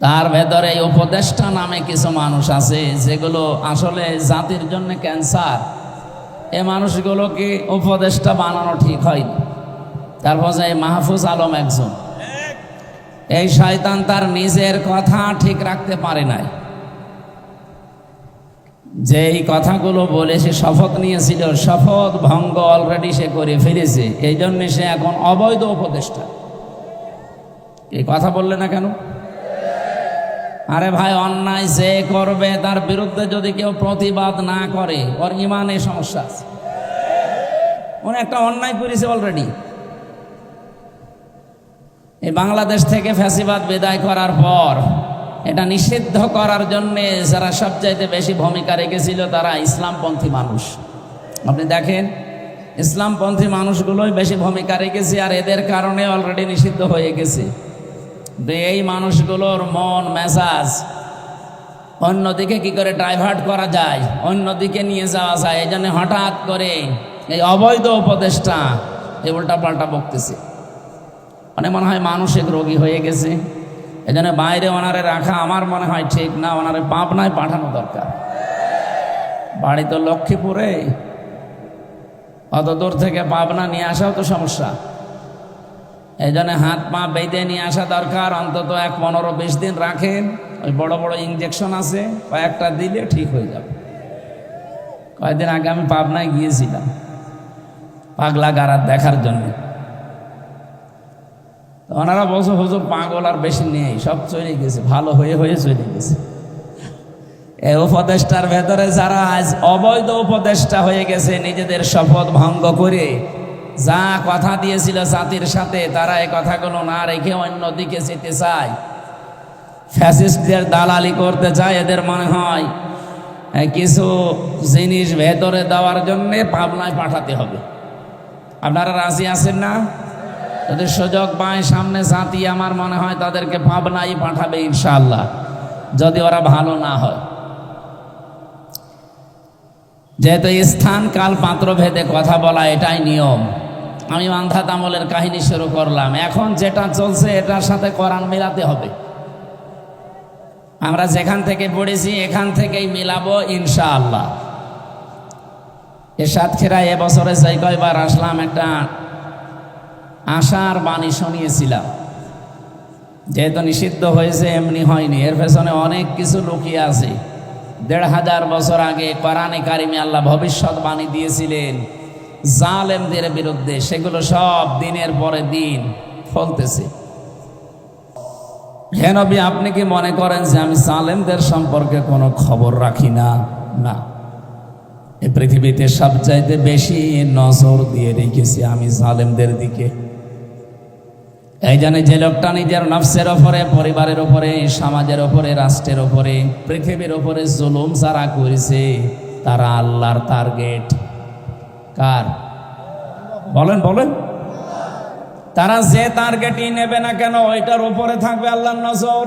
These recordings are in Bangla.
তার ভেতরে এই উপদেষ্টা নামে কিছু মানুষ আছে যেগুলো আসলে জাতির জন্য ক্যান্সার। এই মানুষগুলোকে উপদেষ্টা বানানো ঠিক হয়নি। তারপর এই মাহফুজ আলম একজন, এই শয়তান তার নিজের কথা ঠিক রাখতে পারে নাই। যে এই কথাগুলো বলে সে শপথ নিয়েছিল, শপথ ভঙ্গ অলরেডি সে করে ফেলেছে। এই জন্য সে এখন অবৈধ উপদেষ্টা। এই কথা বললে না কেন? আরে ভাই, অন্যায় যে করবে তার বিরুদ্ধে যদি কেউ প্রতিবাদ না করে, ওর ইমানে সমস্যা আছে। উনি একটা অন্যায় করেছে অলরেডি। এই বাংলাদেশ থেকে ফ্যাসিবাদ বিদায় করার পর এটা নিষিদ্ধ করার জন্য যারা সবচাইতে বেশি ভূমিকা রেখেছিল তারা ইসলামপন্থী মানুষ। আপনি দেখেন, ইসলামপন্থী মানুষগুলোই বেশি ভূমিকা রেখেছে, আর এদের কারণে অলরেডি নিষিদ্ধ হয়ে গেছে। এই মানুষগুলোর মন মেজাজ অন্যদিকে কি করে ডাইভার্ট করা যায়, অন্যদিকে নিয়ে যাওয়া যায়, এই জন্য হঠাৎ করে এই অবৈধ উপদেষ্টা এই উল্টা পাল্টা বকতেছে। মানে মনে হয় মানসিক রোগী হয়ে গেছে। এই জন্য বাইরে ওনারে রাখা আমার মনে হয় ঠিক না, ওনারে পাবনায় পাঠানো দরকার। বাড়ি তো লক্ষ্মীপুরে, অত দূর থেকে পাবনা নিয়ে আসাও তো সমস্যা। এই জন্য হাত পা বেঁধে নিয়ে আসা দরকার। অন্তত 15-20 দিন রাখেন, ওই বড় বড় ইঞ্জেকশন আছে, কয়েকটা দিলে ঠিক হয়ে যাবে। কয়েকদিন আগে আমি পাবনায় গিয়েছিলাম পাগলা গারাত দেখার জন্য। ওনারা বলছে হুজুর পাগল আর বেশি নেই, সব চলে গেছে, ভালো হয়ে হয়ে চলে গেছে। এই উপদেষ্টার ভেতরে যারা আজ অবৈধ উপদেষ্টা হয়ে গেছে, নিজেদের শপথ ভঙ্গ করে যা কথা দিয়েছিল জাতির সাথে, তারা এই কথাগুলো না রেখে অন্যদিকে যেতে চায়, ফ্যাসিস্টদের দালালি করতে চায়। এদের মনে হয় কিছু জিনিস ভেতরে দেওয়ার জন্যে পাবনায় পাঠাতে হবে। আপনারা রাজি আছেন না? যদি সুযোগ পায় সামনে জাতি, আমার মনে হয় তাদেরকে পাবনায় পাঠাবে ইনশাআল্লাহ, যদি ওরা ভালো না হয়। যেহেতু স্থান কাল পাত্র ভেদে কথা বলা এটাই নিয়ম। আমি মান্ধাত আমলের কাহিনী শুরু করলাম। এখন যেটা চলছে এটার সাথে কোরআন মিলাতে হবে। আমরা যেখান থেকে পড়েছি এখান থেকেই মিলাবো ইনশাআল্লাহ। এ সাতক্ষীরা এবছরে যে কয়বার আসলাম, একটা আশার বাণী শুনিয়েছিলাম। যেহেতু নিষিদ্ধ হয়েছে এমনি হয়নি, এর পেছনে অনেক কিছু লুকিয়ে আছে। 1500 বছর আগে কোরআনে কারিমে আল্লাহ ভবিষ্যৎবাণী দিয়েছিলেন জালেমদের বিরুদ্ধে, সেগুলো সব দিনের পরে দিন ফলতেছে। হে নবী, আপনি কি মনে করেন যে আমি জালেমদের সম্পর্কে কোনো খবর রাখি না? না, এই পৃথিবীতে সবচাইতে বেশি নজর দিয়ে রেখেছি আমি জালেমদের দিকে। এই জন্য যে লোকটা নিজের নফসের ওপরে, পরিবারের ওপরে, সমাজের ওপরে, রাষ্ট্রের ওপরে, পৃথিবীর ওপরে জুলুম যারা করেছে, তারা আল্লাহর টার্গেট। কার? বলেন বলেন। তারা যে টার্গেটই নেবে না কেন, ওইটার উপরে থাকবে আল্লাহর নজর।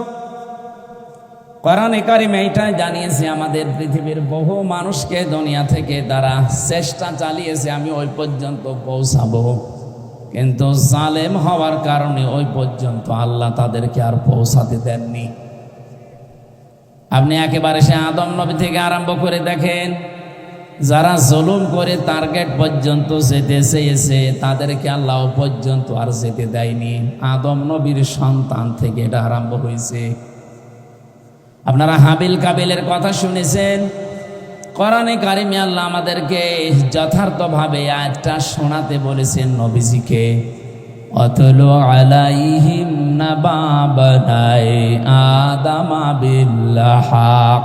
কোরআনে কারিমে এইটাই জানিয়েছে আমাদের পৃথিবীর বহু মানুষকে দুনিয়া থেকে তারা চেষ্টা চালিয়েছে আমি ওই পর্যন্ত পৌঁছাবো, কিন্তু জালেম হওয়ার কারণে ওই পর্যন্ত আল্লাহ তাদেরকে আর পৌঁছাতে দেননি। আপনি একেবারে সে আদম নবী থেকে আরম্ভ করে দেখেন, যারা জুলুম করে টার্গেট পর্যন্ত যেতে চেয়েছে তাদেরকে আল্লাহ পর্যন্ত আর যেতে দেয়নি। আদম নবীর সন্তান থেকে এটা আরম্ভ হয়েছে। আপনারা হাবিল কাবিলের কথা শুনেছেন। কোরআনে কারিমে আল্লাহ আমাদেরকে যথার্থভাবে আয়াতটা শোনাতে বলেছেন নবীজিকে। অতলু আলাইহিম নাবা বানাই আদামা বিল হক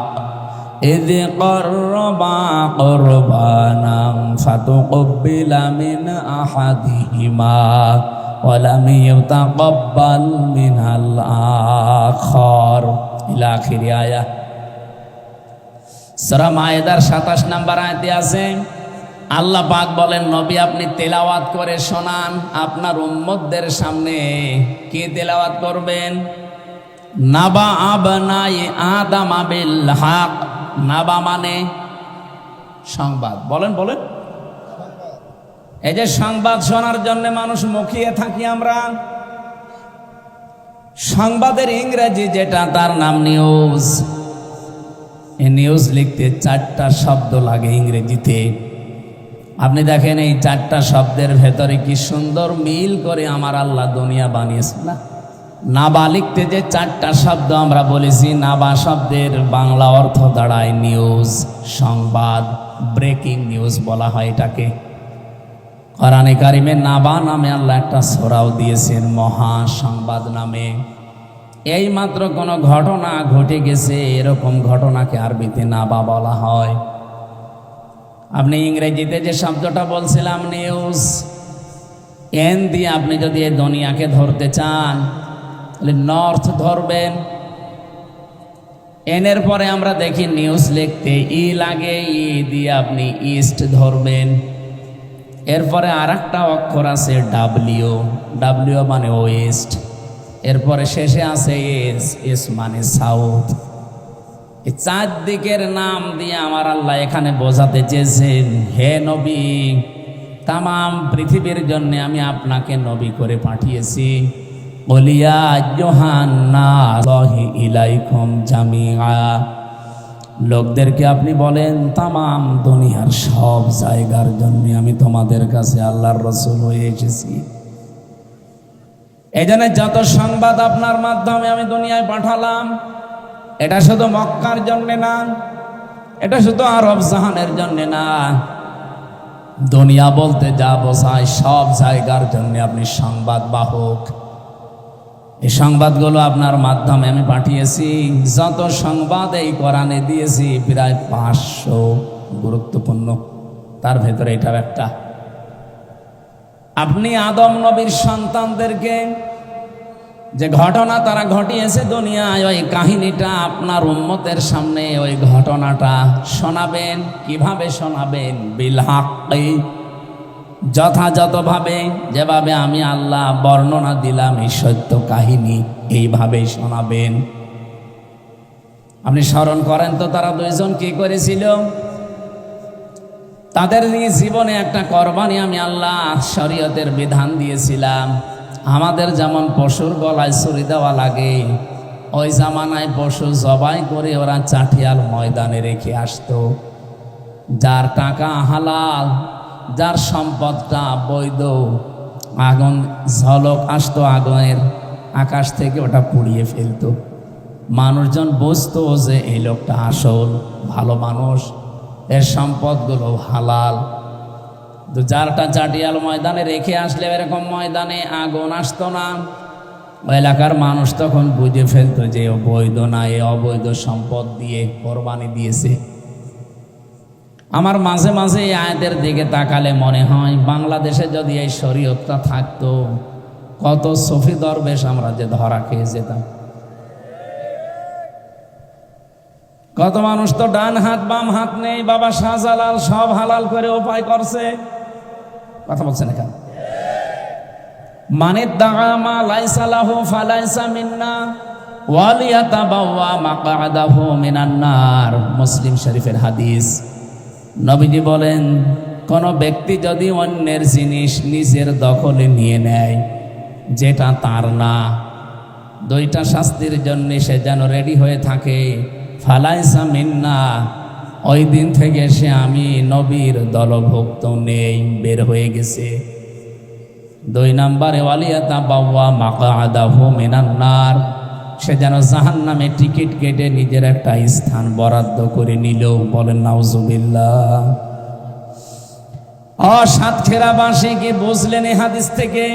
ইয করবা কুরবানান ফাতুকবিলা মিন আহাদিহিমা ওয়া লাম ইউতাকাব্বাল মিনাল আখার ইলা আখির আয়াত। সূরা মায়েদার 27 নম্বর আয়াতে আছে, আল্লাহ পাক বলেন, নবী আপনি তেলাওয়াত করে শোনান আপনার উম্মতদের সামনে। কি তেলাওয়াত করবেন? নাবা আবনাই আদম বিল হক। নাবা মানে সংবাদ। বলেন বলেন। এই যে সংবাদ শোনার জন্য মানুষ মুখিয়ে থাকি আমরা, সংবাদের ইংরেজি যেটা, তার নাম নিউজ। এই নিউজ লিখতে 4টা শব্দ লাগে ইংরেজিতে। আপনি দেখেন এই 4টা শব্দের ভেতরে কি সুন্দর মিল করে আমার আল্লাহ দুনিয়া বানিয়েছে না? নাবা লিখতে যে 4টা শব্দ আমরা বলেছি, নাবা শব্দের বাংলা অর্থ দাঁড়ায় নিউজ, সংবাদ, ব্রেকিং নিউজ বলা হয় এটাকে। কোরআনে কারিমে নাবা নামে আল্লাহ একটা সূরাও দিয়েছেন, মহা সংবাদ নামে। এই মাত্র কোনো ঘটনা ঘটে গেছে, এরকম ঘটনাকে আরবিতে নাবা বলা হয়। আপনি ইংরেজিতে যে শব্দটা বলছিলাম নিউজ, এন দিয়ে আপনি যদি এই দুনিয়াকে ধরতে চান তাহলে নর্থ ধরবেন। এনের পরে আমরা দেখি নিউজ লিখতে ই লাগে, ই দিয়ে আপনি ইস্ট ধরবেন। এরপরে আর একটা অক্ষর আছে ডাব্লিউ, ডাব্লিউ মানে ওয়েস্ট। এরপরে শেষে আছে এস, এস মানে সাউথ। এই 4 দিকের নাম দিয়ে আমার আল্লাহ এখানে বোঝাতে চেয়েছেন, হে নবী, তামাম পৃথিবীর জন্য আমি আপনাকে নবী করে পাঠিয়েছি। বলিয়া জোহান্নাহি ইলাইকুম জামিআ, লোকদেরকে আপনি বলেন তামাম দুনিয়ার সব জায়গার জন্য আমি তোমাদের কাছে আল্লাহর রাসূল হয়ে এসেছি। এই জন্য যত সংবাদ আপনার মাধ্যমে আমি দুনিয়ায় পাঠালাম, এটা শুধু মক্কার জন্য না, এটা শুধু আরব জাহানের জন্য না, দুনিয়া বলতে যা বোঝায় সব জায়গার জন্য আপনি সংবাদ বাহক। এই সংবাদগুলো আপনার মাধ্যমে আমি পাঠিয়েছি। যত সংবাদ এই কোরআনে দিয়েছি প্রায় 500 গুরুত্বপূর্ণ, তার ভেতরে এটাও একটা। আপনি আদম নবীর সন্তানদেরকে যে ঘটনা তারা ঘটিয়েছে দুনিয়ায়, ওই কাহিনীটা আপনার উম্মতের সামনে ওই ঘটনাটা শোনাবেন। কিভাবে শোনাবেন? বিল হাক্কি, যথাযথভাবে, যেভাবে আমি আল্লাহ বর্ণনা দিলাম এই সত্য কাহিনী, এইভাবেই শোনাবেন। আপনি স্মরণ করেন তো তারা 2 জন কি করেছিল? তাদের জীবনে একটা কোরবানি আমি আল্লাহ শরীয়তের বিধান দিয়েছিলাম। আমাদের যেমন পশুর গলায় ছুরি দেওয়া লাগে, ওই জামানায় পশু জবাই করে ওরা চাটিয়াল ময়দানে রেখে আসতো। যার টাকা হালাল, যার সম্পদটা বৈধ, আগুন ঝলক আসতো আগুনের, আকাশ থেকে ওটা পুড়িয়ে ফেলতো। মানুষজন বুঝতো যে এই লোকটা আসল ভালো মানুষ, এর সম্পদগুলো হালাল। তো যারটা চাটিয়াল ময়দানে রেখে আসলে এরকম ময়দানে আগুন আসতো না, ওই এলাকার মানুষ তখন বুঝে ফেলতো যে বৈধ না, এ অবৈধ সম্পদ দিয়ে কোরবানি দিয়েছে। আমার মাঝে মাঝে এই আয়াতের দিকে তাকালে মনে হয় বাংলাদেশে যদি এই শরীয়তটা থাকতো, কত সফি দরবেশ আমরা যে ধরা খেয়ে যেতাম। কত মানুষ তো ডান হাত বাম হাত নেই, বাবা শাহজালাল সব হালাল করে উপায় করছে। কথা বলছেন এখানে? মানে দাগামা লাইসা লাহু ফালাইসা মিন্না ওয়ালিয়াতাবাওয়া মাকআদাহু মিনান নার, মুসলিম শরীফের হাদিস। নবীজি বলেন, কোন ব্যক্তি যদি অন্যের জিনিস নিজের দখলে নিয়ে নেয় যেটা তার না, 2টা শাস্তির জন্য সে যেন রেডি হয়ে থাকে। ফালাইসা মিন্না, ওই দিন থেকে সে আমি নবীর দলভুক্ত নেই, বের হয়ে গেছে। 2 নম্বরে ওয়ালিয়াতাবাওয়া মাকআদাহু মিনান নার, সে যেন জাহান্নামে টিকিট কেটে নিজের একটা স্থান বরাদ্দ করে নিল। বলেন নাউজুবিল্লাহ। সাতক্ষীরাবাসী কি বুঝলেন এই হাদিস থেকে?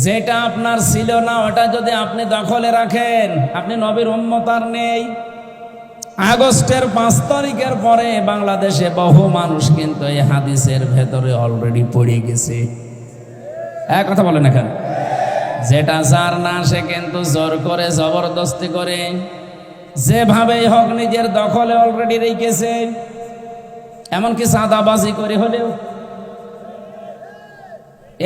যেটা আপনার ছিল না ওটা যদি আপনি দখলে রাখেন, আপনি নবীর উম্মত আর নেই। আগস্টের 5 তারিখের পরে বাংলাদেশে বহু মানুষ কিন্তু এই হাদিসের ভেতরে অলরেডি পড়ে গেছে। এক কথা বলেন এখানে, যেটা যার না সে কিন্তু জোর করে জবরদস্তি করে যেভাবেই হোক নিজের দখলে অলরেডি রেখেছে। এমনকি চাঁদাবাজি করে হলেও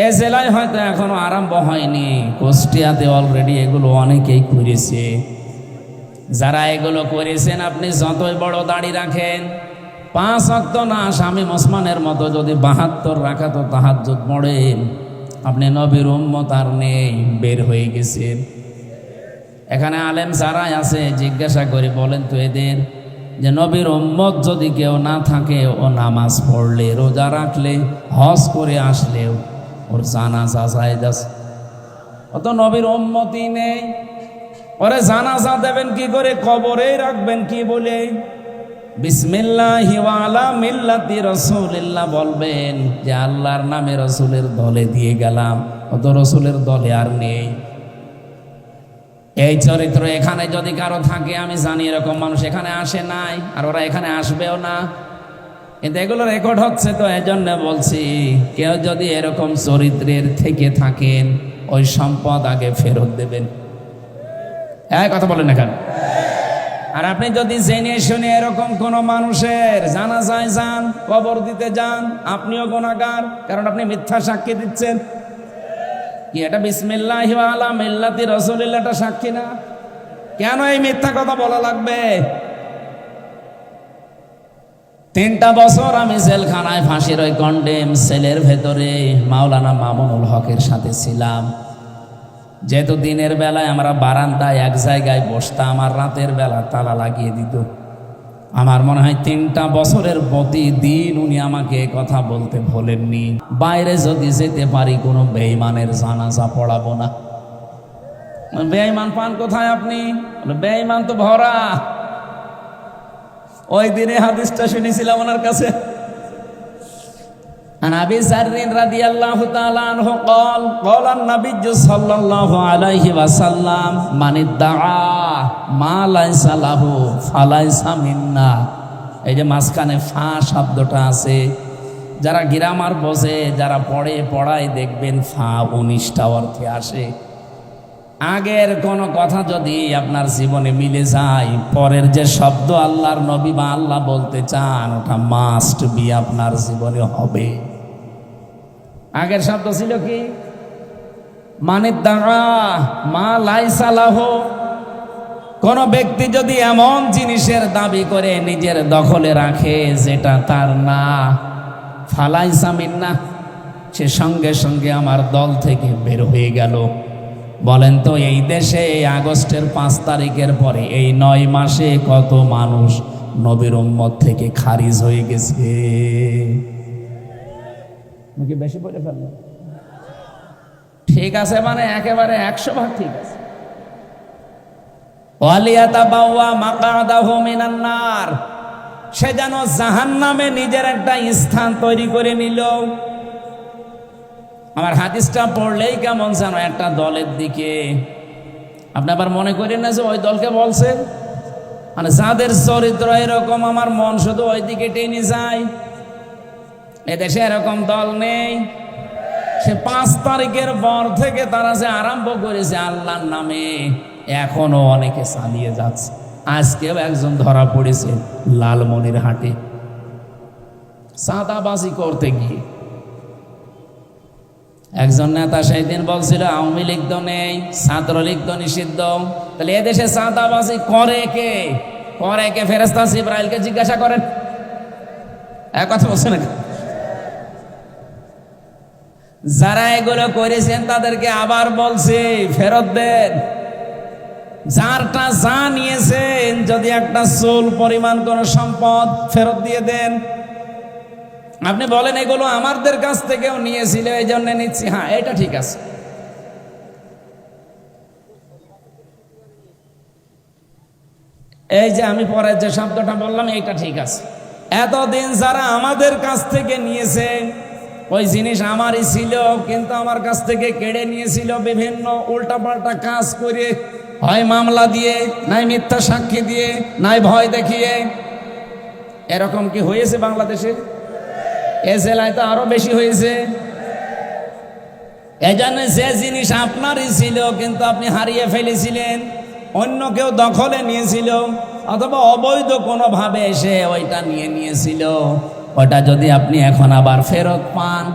এ জেলায় হয়তো এখনো আরম্ভ হয়নি, কুষ্টিয়াতে অলরেডি এগুলো অনেকেই করেছে। যারা এগুলো করেছেন, আপনি যতই বড় দাড়ি রাখেন, 5 ওয়াক্ত না শামীম ওসমানের মতো যদি 72 রাকাত তাহাজ্জুদ পড়েন, আপনি নবীর উম্মত আর নেই, বের হয়ে গেছেন। এখানে আলেম যারাই আছে জিজ্ঞাসা করে বলেন তো এদের যে নবীর উম্মত যদি কেউ না থাকে, ও নামাজ পড়লে, রোজা রাখলে, হজ করে আসলেও ওর জানাজা জায়েজ আছে। ও তো নবীর উম্মতই নেই, ওরে জানাজা দেবেন কি করে, কবরেই রাখবেন কি বলে? বিসমিল্লাহি ওয়া আলা মিল্লাতি রাসূলিল্লাহ বলবেন যে আল্লাহর নামে রাসূলের দলে দিয়ে গেলাম, ও তো রাসূলের দলে আর নেই। এই চরিত্র এখানে যদি কারো থাকে, আমি জানি এরকম মানুষ এখানে আসে নাই, আর ওরা এখানে আসবেও না, কিন্তু এগুলো রেকর্ড হচ্ছে। তো এজন্য বলছি, কেউ যদি এরকম চরিত্রের থেকে থাকেন, ওই সম্পদ আগে ফেরত দেবেন। এই কথা বলেন না কেন? আর আপনি যদি জেনে শুনে এরকম কোন মানুষের জানাজায় যান, কবর দিতে যান, আপনিও গুনাহগার, কারণ আপনি মিথ্যা সাক্ষী দিচ্ছেন। কি এটা বিসমিল্লাহি ওয়া আলা মিল্লাতি রাসূলিল্লাহ এটা সাক্ষী না? কেন এই মিথ্যা কথা বলা লাগবে? 3টা বছর আমি জেলখানায় ফাঁসির ওই কন্ডেম সেলের ভেতরে মাওলানা মামুনুল হকের সাথে ছিলাম। যেহেতু দিনের বেলায় আমরা বারান্দায় এক জায়গায় বসতাম, আর রাতের বেলা তালা লাগিয়ে দিত। আমার মনে হয় 3টা বছরের প্রতিদিন উনি আমাকে কথা বলতে ভোলেননি, বাইরে যদি যেতে পারি কোনো বেঈমানের জানাজা পড়াবো না। বেঈমান পান কোথায় আপনি? বেঈমান তো ভরা। ওই দিনে হাদিসটা শুনেছিলাম ওনার কাছে। عن أبي ذر رضي الله تعالى عنه قال قال النبي صلى الله عليه وسلم من ادعى ما ليس له فليس منا। এই যে মাঝখানে ফা শব্দটা আছে, যারা গ্রামার বোঝে, যারা পড়ায় দেখবেন ফা 19টা অর্থে আসে। আগের কোন কথা যদি আপনার জীবনে মিলে যায়, পরের যে শব্দ আল্লাহর নবী বা আল্লাহ বলতে চান, ওটা মাস্ট বি আপনার জীবনে হবে। আগের শব্দ ছিল কি? মানে দাঁড়া মা লাইসা লাহু। কোন ব্যক্তি যদি এমন জিনিসের দাবি করে নিজের দখলে রাখে যেটা তার না, ফালাইসা মিন্না, সে সঙ্গে সঙ্গে আমার দল থেকে বের হয়ে গেল। বলেন তো এই দেশে এই আগস্টের 5 তারিখের পরে এই 9 মাসে কত মানুষ নবীর উম্মত থেকে খারিজ হয়ে গেছে? বেশি বলে ফেললাম? ঠিক আছে, মানে একেবারে 100 ভাগ ঠিক আছে। ওয়ালিয়াতাবাওয়া মাকাদাহু মিনান নার, সে যেন জাহান্নামে নিজের একটা স্থান তৈরি করে নিল। আমার হাদিসটা পড়লেই কেমন যেন একটা দলের দিকে, আপনি আবার মনে করেন না যে ওই দলকে বলছে, মানে যাদের চরিত্র এরকম আমার মন শুধু ওই দিকে টেনে যায়। এদেশে এরকম দল নেই। সে 5 তারিখের পর থেকে তারা যে আরম্ভ করেছে আল্লাহর নামে, এখনো অনেকে চালিয়ে যাচ্ছে। আজকেও একজন ধরা পড়েছে লালমনিরহাটে চাঁদাবাজি করতে গিয়ে। একজন নেতা সেই দিন বলছিল আওয়ামী লীগ তো নেই, ছাত্রলীগ তো নিষিদ্ধ, তাহলে এদেশে চাঁদাবাজি করে কে? ফেরেশতা জিবরাইলকে জিজ্ঞাসা করেন। এক কথা বলছে না? যারা এগুলো করেছেন তাদেরকে আবার বলছে ফেরত দেন। যারটা যা নিয়েছেন, যদি একটা চুল পরিমাণ কোন সম্পদ, ফেরত দিয়ে দেন। আপনি বলেন এগুলো আমাদের কাছ থেকেও নিয়েছিল এই জন্য নিচ্ছি, হ্যাঁ এটা ঠিক আছে। এই যে আমি পরে যে শব্দটা বললাম এইটা ঠিক আছে। এতদিন যারা আমাদের কাছ থেকে নিয়েছে, ওই জিনিস আমারই ছিল, কিন্তু আমার কাছ থেকে কেড়ে নিয়েছিল বিভিন্ন উল্টাপাল্টা কাজ করে, হয় মামলা দিয়ে, নাই মিথ্যা সাক্ষী দিয়ে, নাই ভয় দেখিয়ে। এরকম কি হয়েছে বাংলাদেশে? এ জেলায় তো আরো বেশি হয়েছে। এজন্য যে জিনিস আপনারই ছিল কিন্তু আপনি হারিয়ে ফেলেছিলেন, অন্য কেউ দখলে নিয়েছিল, অথবা অবৈধ কোনোভাবে এসে ওইটা নিয়েছিল, ওইটা যদি আপনি এখন আবার ফেরত পান,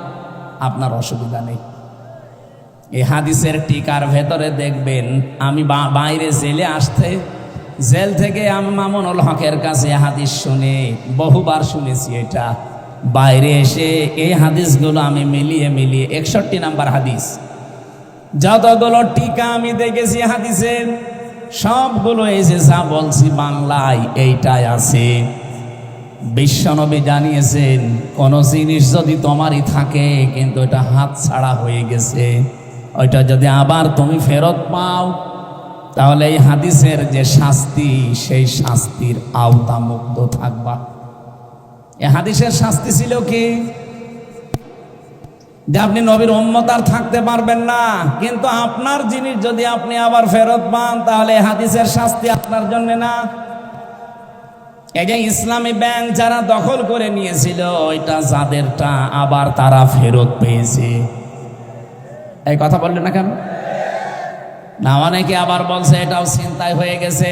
আপনার অসুবিধা নেই। এই হাদিসের টিকার ভেতরে দেখবেন, আমি বাইরে জেলে আসতে, জেল থেকে আমি মামুনুল হকের কাছে হাদিস শুনে বহুবার শুনেছি। এটা বাইরে এসে এই হাদিসগুলো আমি মিলিয়ে 61 নাম্বার হাদিস, যতগুলো টিকা আমি দেখেছি হাদিসের, সবগুলো এই যে যা বলছি বাংলায় এইটাই আছে। বিশ্বনবী জানিয়েছেন কোন জিনিস যদি তোমারই থাকে কিন্তু এটা হাত ছাড়া হয়ে গেছে, ওইটা যদি আবার তুমি ফেরত পাও তাহলে এই হাদিসের যে শাস্তি সেই শাস্তির আওতামুক্ত থাকবা। এই হাদিসের শাস্তি ছিল কি? যে আপনি নবীর উম্মত আর থাকতে পারবেন না, কিন্তু আপনার জিনিস যদি আপনি আবার ফেরত পান তাহলে হাদিসের শাস্তি আপনার জন্য না। এই যে ইসলামী ব্যাংক যারা দখল করে নিয়েছিল ওইটা যাদেরটা আবার তারা ফেরত পেয়েছে। এই কথা বললেন না কেন? না, অনেকে আবার বলছে এটাও ছিনতাই হয়ে গেছে।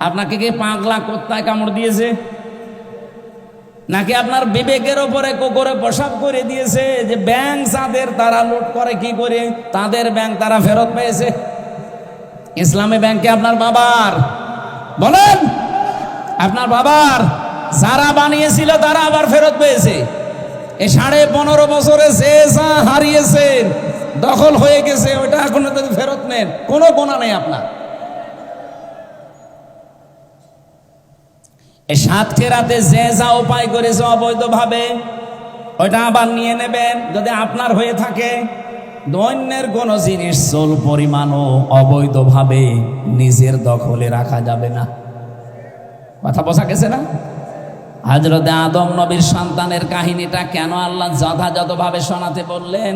আপনাকে কি পাগলা কুত্তায় কামড় দিয়েছে, নাকি আপনার বিবেকের ওপরে কুকুরে পেশাব করে দিয়েছে যে ব্যাংক যাদের তারা লুট করে কি করে তাদের ব্যাংক তারা ফেরত পেয়েছে? ইসলামী ব্যাংকে আপনার বাবার, বলেন আপনার বাবার যারা বানিয়েছিল তারা আবার ফেরত পেয়েছে। এই 15.5 বছরে যে যা হারিয়েছেন দখল হয়ে গেছে ওইটা এখন যদি ফেরত নেন কোনো গোনা নেই আপনার। এই সাতক্ষীরাতে যে যা উপায় করেছে অবৈধভাবে ওইটা আবার নিয়ে নেবেন যদি আপনার হয়ে থাকে। দৈন্যের কোন জিনিস চোল পরিমাণও অবৈধভাবে নিজের দখলে রাখা যাবে না। কথা বোঝা গেছে না? হযরতে আদম নবীর সন্তানের কাহিনীটা কেন আল্লাহ যথাযথভাবে শোনাতে বললেন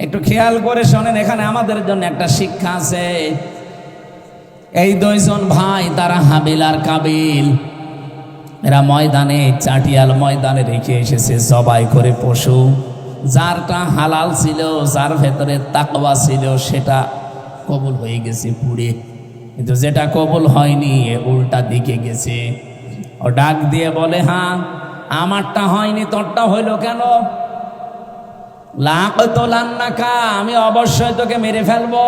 একটু খেয়াল করে শোনেন। এখানে আমাদের জন্য একটা শিক্ষা আছে। এই দুইজন ভাই তারা হাবিল আর কাবিল, এরা ময়দানে চাটিয়াল ময়দানে রেখে এসেছে জবাই করে পশু। যারটা হালাল ছিল, যার ভেতরে তাকওয়া ছিল সেটা কবুল হয়ে গেছে পুড়ে, কিন্তু যেটা কবুল হয়নি উল্টা দিকে গেছে। ও ডাক দিয়ে বলে, হ্যাঁ আমারটা হয়নি তোরটা হইল কেন? লাকতুলান্নাকা, আমি অবশ্যই তোকে মেরে ফেলবো।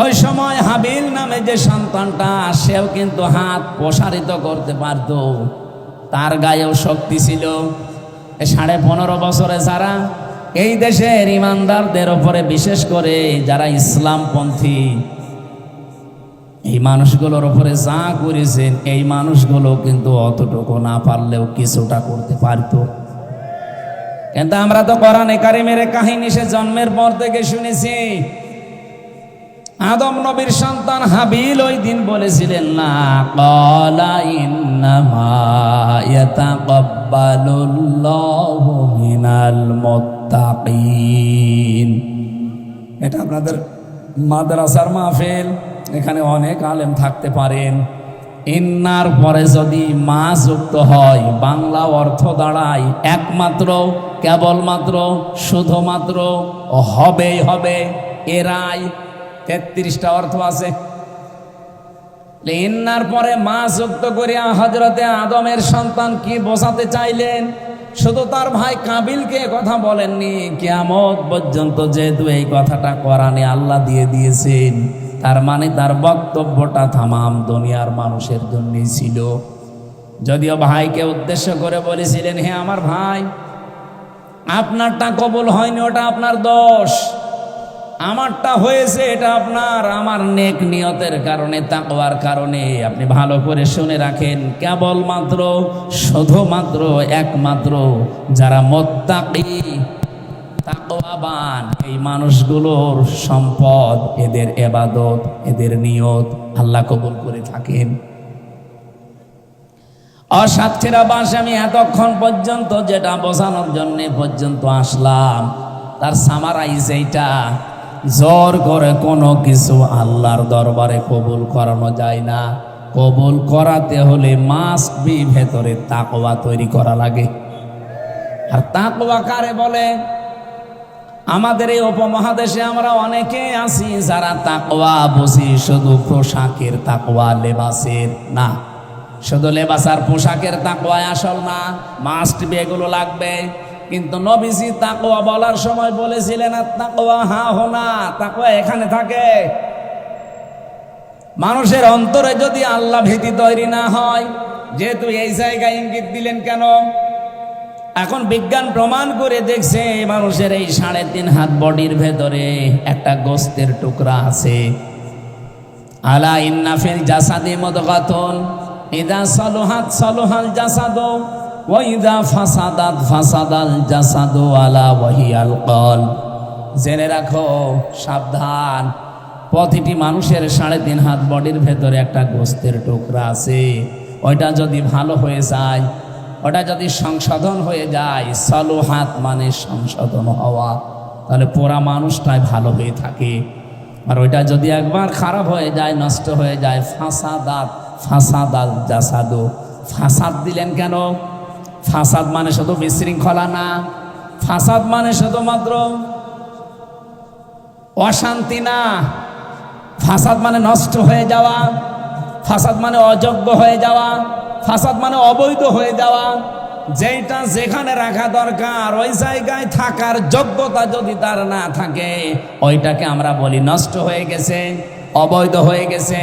ওই সময় হাবিল নামে যে সন্তানটা সেও কিন্তু হাত প্রসারিত করতে পারত, তার গায়েও শক্তি ছিল। 15.5 বছরে যারা এই দেশের ইমানদারদের ওপরে বিশেষ করে যারা ইসলামপন্থী এই মানুষগুলোর ওপরে যা করেছেন এই মানুষগুলো কিন্তু অতটুকু না পারলেও কিছুটা করতে পারত। কিন্তু আমরা তো কোরআনে কারিমের কাহিনী সে জন্মের পর থেকে শুনেছি। আদম নবীর সন্তান হাবিল ওই দিন বলেছিলেন না, ক্বালা ইন্নামা ইয়াতাকাব্বালুল্লাহু মিনাল মুত্তাকিন। এটা আপনাদের মাদ্রাসার মাহফিল, এখানে অনেক আলেম থাকতে পারেন। ইন্নার পরে যদি মা যুক্ত হয় বাংলা অর্থ দাঁড়ায় একমাত্র, কেবলমাত্র, শুধুমাত্র, হবেই হবে, এরাই। 33টা অর্থ আছে। ইন্নার পরে মা যুক্ত করিয়া হযরতে আদমের সন্তান কি বোঝাতে চাইলেন? শুধু তার ভাই কাবিলকে কথা বলেননি, কিয়ামত পর্যন্ত যেহেতু এই কথাটা কোরআনে আল্লাহ দিয়ে দিয়েছেন তার মানে তার বক্তব্যটা তামাম দুনিয়ার মানুষের জন্যই ছিল। যদিও ভাইকে উদ্দেশ্য করে বলেছিলেন, হে আমার ভাই আপনারটা কবুল হয়নি ওটা আপনার দোষ, আমারটা হয়েছে এটা আপনার আমার নেক নিয়তের কারণে, তাকওয়ার কারণে। আপনি ভালো করে শুনে রাখেন, কেবলমাত্র, শুধুমাত্র, একমাত্র যারা মুত্তাকি তাকওয়াবান এই মানুষগুলোর সম্পদ, এদের ইবাদত, এদের নিয়ত আল্লাহ কবুল করে থাকেন। সাতক্ষীরাবাসী আমি এতক্ষণ পর্যন্ত যেটা বোঝানোর জন্য পর্যন্ত আসলাম তার সামারাইজ এইটা, জোর করে কোনো কিছু আল্লাহর দরবারে কবুল করানো যায় না। কবুল করাতে হলে মাস্ট বি ভেতরে তাকওয়া তৈরি করা লাগে। আর তাকওয়া কারে বলে? আমাদের এই উপমহাদেশে আমরা অনেকে আছি যারা তাকওয়া বুঝি শুধু পোশাকের তাকওয়া, লেবাসের না। শুধু লেবাস আর পোশাকের তাকওয়া আসল না, মাস্ট বি এগুলো লাগবে। কিন্তু নবীজি তাকওয়া বলার সময় বলেছিলেন তাকওয়া হা হোনা, তাকওয়া এখানে থাকে। মানুষের অন্তরে যদি আল্লাহ ভীতি তৈরি না হয়, যেহেতু এই জায়গায় ইঙ্গিত দিলেন কেন? এখন বিজ্ঞান প্রমাণ করে দেখছে মানুষের এই 3.5 হাত বডির ভেতরে একটা গোস্তের টুকরা আছে। আলা ইন্না ফিল জাসাদি মুদগাতুন ইযা সালুহাত সালুহাল জাসাদু ওয়া ইযা ফাসাদাত ফাসাদাল জাসাদু আলা ওয়াহিয়াল কলব। জেনে রাখো, সাবধান, প্রতিটি মানুষের 3.5 হাত বডির ভেতরে একটা গোস্তের টুকরা আছে। ওইটা যদি ভালো হয়ে যায়, ওটা যদি সংশোধন হয়ে যায়, সালুহাত মানে সংশোধন হওয়া, তাহলে পুরা মানুষটাই ভালো হয়ে থাকে। আর ওইটা যদি একবার খারাপ হয়ে যায়, নষ্ট হয়ে যায়, ফাসাদাত ফাসাদাল জাসাদু। ফাসাদ দিলেন কেন? ফাসাদ মানে শুধু বিশৃঙ্খলা না, ফাসাদ মানে শুধুমাত্র অশান্তি না, ফাসাদ মানে নষ্ট হয়ে যাওয়া, ফাসাদ মানে অযোগ্য হয়ে যাওয়া, ফাসাদ মানে অবৈধ হয়ে যাওয়া। যেটা যেখানে রাখা দরকার ওই জায়গায় থাকার যোগ্যতা যদি তার না থাকে, ওইটাকে আমরা বলি নষ্ট হয়ে গেছে, অবৈধ হয়ে গেছে।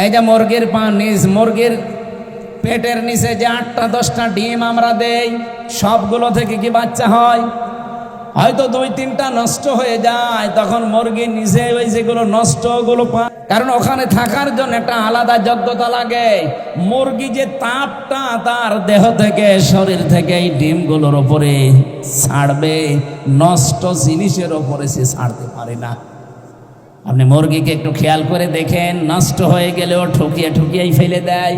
এই যে মুরগির মুরগির পেটের নিচে যে 8টা 10টা ডিম আমরা দেই, সবগুলো থেকে কি বাচ্চা হয়? হয়তো 2-3টা নষ্ট হয়ে যায়, তখন মুরগি নিজে ওই যেগুলো নষ্ট ওগুলো পায়, কারণ ওখানে থাকার জন্য একটা আলাদা যোগ্যতা লাগে। মুরগি যে তাপটা তার দেহ থেকে, শরীর থেকে এই ডিমগুলোর ওপরে ছাড়বে, নষ্ট জিনিসের ওপরে সে ছাড়তে পারে না। আপনি মুরগিকে একটু খেয়াল করে দেখেন, নষ্ট হয়ে গেলেও ঠুকিয়ে ঠুকিয়েই ফেলে দেয়।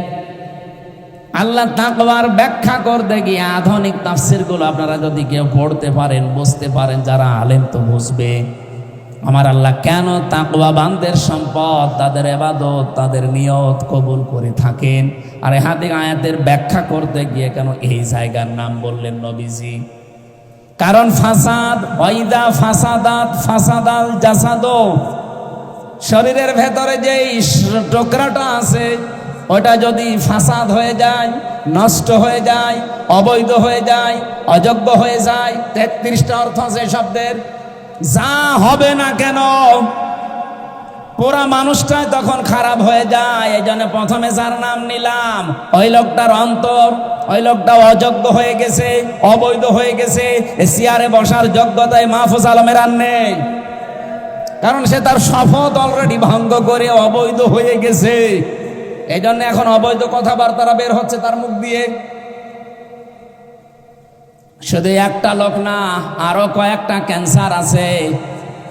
আল্লাহ তাকওয়ার ব্যাখ্যা করতে গিয়ে আধুনিক তাফসিরগুলো আপনারা যদি কেউ পড়তে পারেন, বুঝতে পারেন, যারা আলেম তো বুঝবে, আমার আল্লাহ কেন তাকওয়াবানদের সম্পদ, তাদের ইবাদত, তাদের নিয়ত কবুল করে থাকেন। আর এই হাদিস আয়াতের ব্যাখ্যা করতে গিয়ে কেন এই জায়গার নাম বললেন নবীজি? কারণ ফাসাদ, ওয়াইদা ফাসাদাত ফাসাদাল জাসাদু, শরীরের ভেতরে যে টুকরাটা আছে ওটা যদি ফাসাদ হয়ে যায়, নষ্ট হয়ে যায়, অবৈধ হয়ে যায়, অযোগ্য হয়ে যায়, 33টা অর্থ আছে শব্দের, যা হবে না কেন পুরা মানুষটাই তখন খারাপ হয়ে যায়। এই জন্য প্রথমে যার নাম নিলাম, ওই লোকটার অন্তর, ওই লোকটা অযোগ্য হয়ে গেছে, অবৈধ হয়ে গেছে, চেয়ারে বসার যোগ্যতায় মাহফুজ আলমের আর নেই, কারণ সে তার শপথ অলরেডি ভঙ্গ করে অবৈধ হয়ে গেছে। এই জন্য এখন অবৈধ কথাবার্তা বের হচ্ছে তার মুখ দিয়ে। শুধু একটা লোক না, আরো কয়েকটা ক্যান্সার আছে।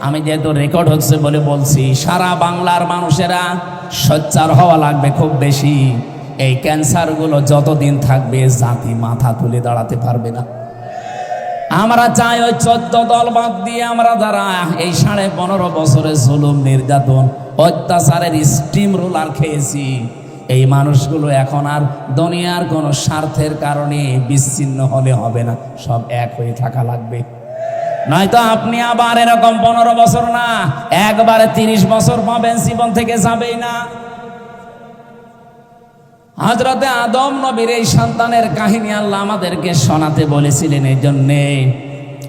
আমি যেহেতু রেকর্ড হচ্ছে বলে বলছি, সারা বাংলার মানুষেরা সোচ্চার হওয়া লাগবে খুব বেশি। এই ক্যান্সারগুলো যতদিন থাকবে জাতি মাথা তুলে দাঁড়াতে পারবে না। আমরা চাই ওই 14 দল বাদ দিয়ে আমরা যারা এই 15.5 বছরে জুলুম, নির্যাতন, অত্যাচারের স্টিম রোলার খেয়েছি, এই মানুষগুলো এখন আর দুনিয়ার কোনো স্বার্থের কারণে বিচ্ছিন্ন হলে হবে না, সব এক হয়ে থাকা লাগবে। নয়তো আপনি আবার এরকম 15 বছর না, একবারে 30 বছর পাবেন, জীবন থেকে যাবেই না। হযরতে আদম নবীর এই সন্তানের কাহিনী আল্লাহ আমাদেরকে শোনাতে বলেছিলেন। এই জন্যে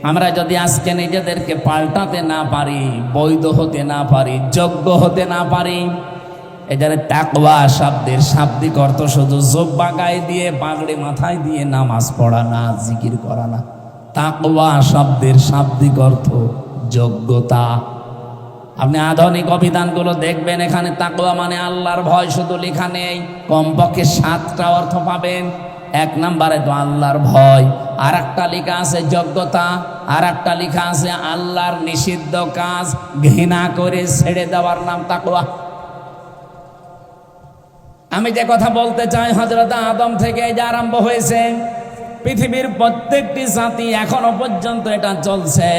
আমরা যদি আজকে নিজেদেরকে পাল্টাতে না পারি, বৈধ হতে না পারি, যোগ্য হতে না পারি, এদের তাকওয়া শব্দের শাব্দিক অর্থ শুধু জুব্বা গায়ে দিয়ে, পাগড়ি মাথায় দিয়ে নামাজ পড়া না, জিকির করা না। তাকওয়া শব্দের শাব্দিক অর্থ যোগ্যতা। আপনি আধুনিক অভিধানগুলো দেখবেন, এখানে তাকওয়া মানে আল্লাহর ভয় শুধু লেখা নেই, কমপক্ষে 7টা অর্থ পাবেন। 1 নম্বরে তো আল্লাহর ভয়, আর একটা লেখা আছে যোগ্যতা, আর একটা লেখা আছে আল্লাহর নিষিদ্ধ কাজ ঘৃণা করে ছেড়ে দেওয়ার নাম তাকওয়া। আমি যে কথা বলতে চাই, হযরত আদম থেকে যে আরম্ভ হয়েছে, পৃথিবীর প্রত্যেকটি জাতি এখনো পর্যন্ত এটা চলছে।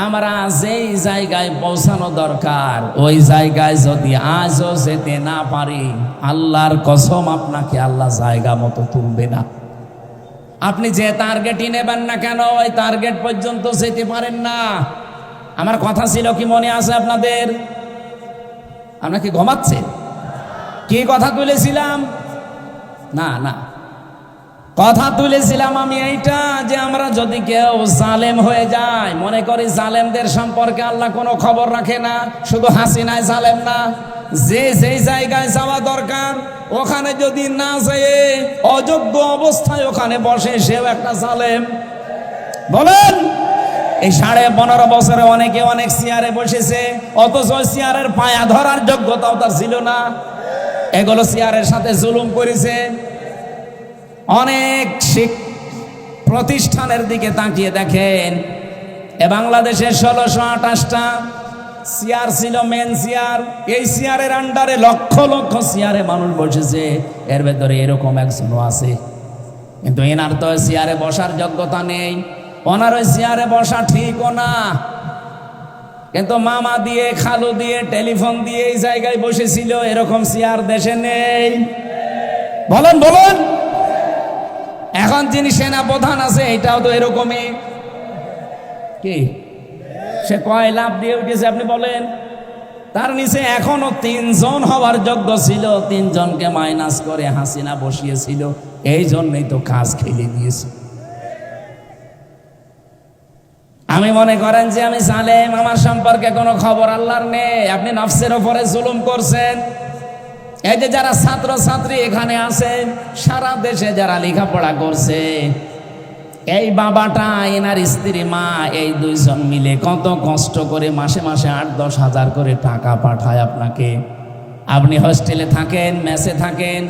আমরা যেই জায়গায় পৌঁছানো দরকার ওই জায়গায় যদি আজও যেতে না পারি, আল্লাহর কসম আপনাকে আল্লাহ জায়গা মতো তুলবে না। আপনি যে টার্গেটই নেবেন না কেন, ওই টার্গেট পর্যন্ত যেতে পারেন না। আমার কথা ছিল কি মনে আছে আপনাদের? আপনারা কি ঘুমাচ্ছেন? কি কথা তুলেছিলাম? না না, কথা তুলেছিলাম আমি এইটা যে আমরা যদি কেউ জালেম হয়ে যায়, মনে করি জালেমদের সম্পর্কে আল্লাহ কোনো খবর রাখে না। শুধু হাসিনায় জালেম না, যে যেই জায়গায় যাওয়া দরকার ওখানে যদি না যেয়ে অযোগ্য অবস্থায় ওখানে বসে, সেও একটা জালেম। বলেন, এই 15.5 বছরে অনেকে অনেক চেয়ারে বসেছে, অথচ চেয়ারের পায়া ধরার যোগ্যতাও তার ছিল না। এগুলো চেয়ারের সাথে জুলুম করেছে। অনেক প্রতিষ্ঠানের দিকে তাকিয়ে দেখেন, এ বাংলাদেশে 1628টা চেয়ার ছিল, মেন চেয়ার। এই চেয়ারের আন্ডারে লক্ষ লক্ষ চেয়ারে মানুষ বসেছে, এর ভেতরে এরকম একজনও আছে। কিন্তু এনার তো চেয়ারে বসার যোগ্যতা নেই, ওনার ওই চেয়ারে বসা ঠিকও না। কিন্তু মামা দিয়ে, খালু দিয়ে, টেলিফোন দিয়ে এই জায়গায় বসেছিল, এরকম চেয়ার দেশে নেই। বলেন বলেন। এখন যিনি সেনা প্রধান আছে, এটাও তো এরকমই। কি সে কয় লাভ দিয়ে উঠেছে আপনি বলেন? তার নিচে এখনো 3 জন হওয়ার যোগ্য ছিল, 3 জনকে মাইনাস করে হাসিনা বসিয়েছিল। এই জন্যই তো কাজ খেলে দিয়েছে। আমি মনে করেন যে আমি জালেম, আমার সম্পর্কে কোনো খবর আল্লাহর নেই। আপনি নফসের ওপরে জুলুম করছেন। এই যে যারা ছাত্র ছাত্রী এখানে আছেন, সারা দেশে যারা লেখাপড়া করছে, এই বাবাটা, এনার স্ত্রী, মা, এই 2 জন মিলে কত কষ্ট করে মাসে মাসে 8-10 হাজার করে টাকা পাঠায় আপনাকে। আপনি হোস্টেলে থাকেন, মেসে থাকেন,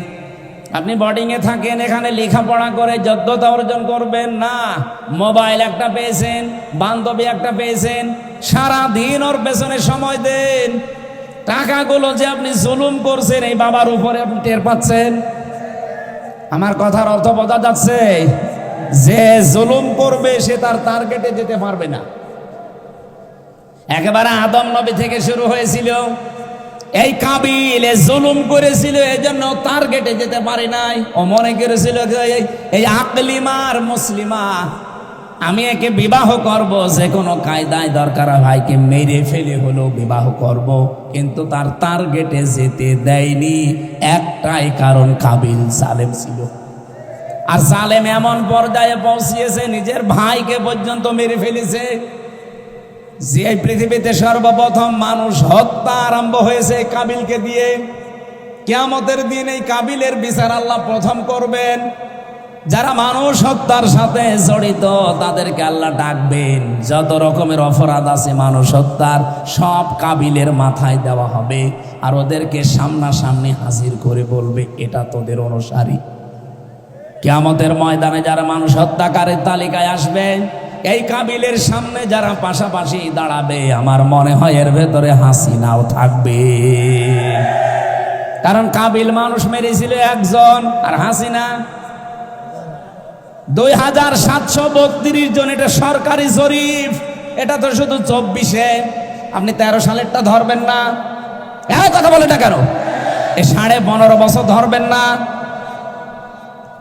আপনি বোর্ডিংয়ে থাকেন, এখানে লেখাপড়া করে যোগ্যতা অর্জন করবেন না। মোবাইল একটা পেয়েছেন, বান্ধবী একটা পেয়েছেন, সারাদিন ওর পেছনে সময় দেন। টাকাগুলো যে আপনি জুলুম করছেন এই বাবার উপরে, আপনি টের পাচ্ছেন? আমার কথার অর্থ বোঝা যাচ্ছে? যে জুলুম করবে সে তার টার্গেটে যেতে পারবে না। একেবারে আদম নবী থেকে শুরু হয়েছিল। এই কাবিল জুলুম করেছিল, এই জন্য টার্গেটে যেতে পারে নাই। ও মনে করেছিল এই আকলিমার মুসলিমা, আমি একে বিবাহ করব, যে কোনো কায়দায় দরকার ভাইকে মেরে ফেলে হলেও বিবাহ করব। কিন্তু তার টার্গেটে যেতে দেয়নি, একটাই কারণ, কাবিল জালেম ছিল। আর জালেম এমন পর্যায়ে পৌঁছিয়েছে, নিজের ভাইকে পর্যন্ত মেরে ফেলেছে। যে পৃথিবীতে সর্বপ্রথম মানুষ হত্যা আরম্ভ হয়েছে কাবিলকে দিয়ে। কিয়ামতের দিন এই কাবিলের বিচার আল্লাহ প্রথম করবেন। যারা মানুষ হত্যার সাথে জড়িত তাদেরকে আল্লাহ ডাকবেন। যত রকমের অপরাধ আছে মানুষ হত্যার, সব কাবিলের মাথায় দেওয়া হবে। আর ওদেরকে সামনাসামনি হাজির করে বলবে, এটা তোদের অনুসারী। কিয়ামতের ময়দানে যারা মানুষ হত্যাকারীর তালিকায় আসবে, এই কাবিলের সামনে যারা পাশাপাশি দাঁড়াবে, আমার মনে হয় এর ভেতরে হাসিনাও থাকবে। কারণ কাবিল মানুষ মেরেছিল 1 জন, আর হাসিনা 2732 জন। এটা সরকারি জরিপ, এটা তো শুধু 24-এ। আপনি 13 সালেরটা ধরবেন না? এই কথা বলে না কেন? এই 15.5 বছর ধরবেন না?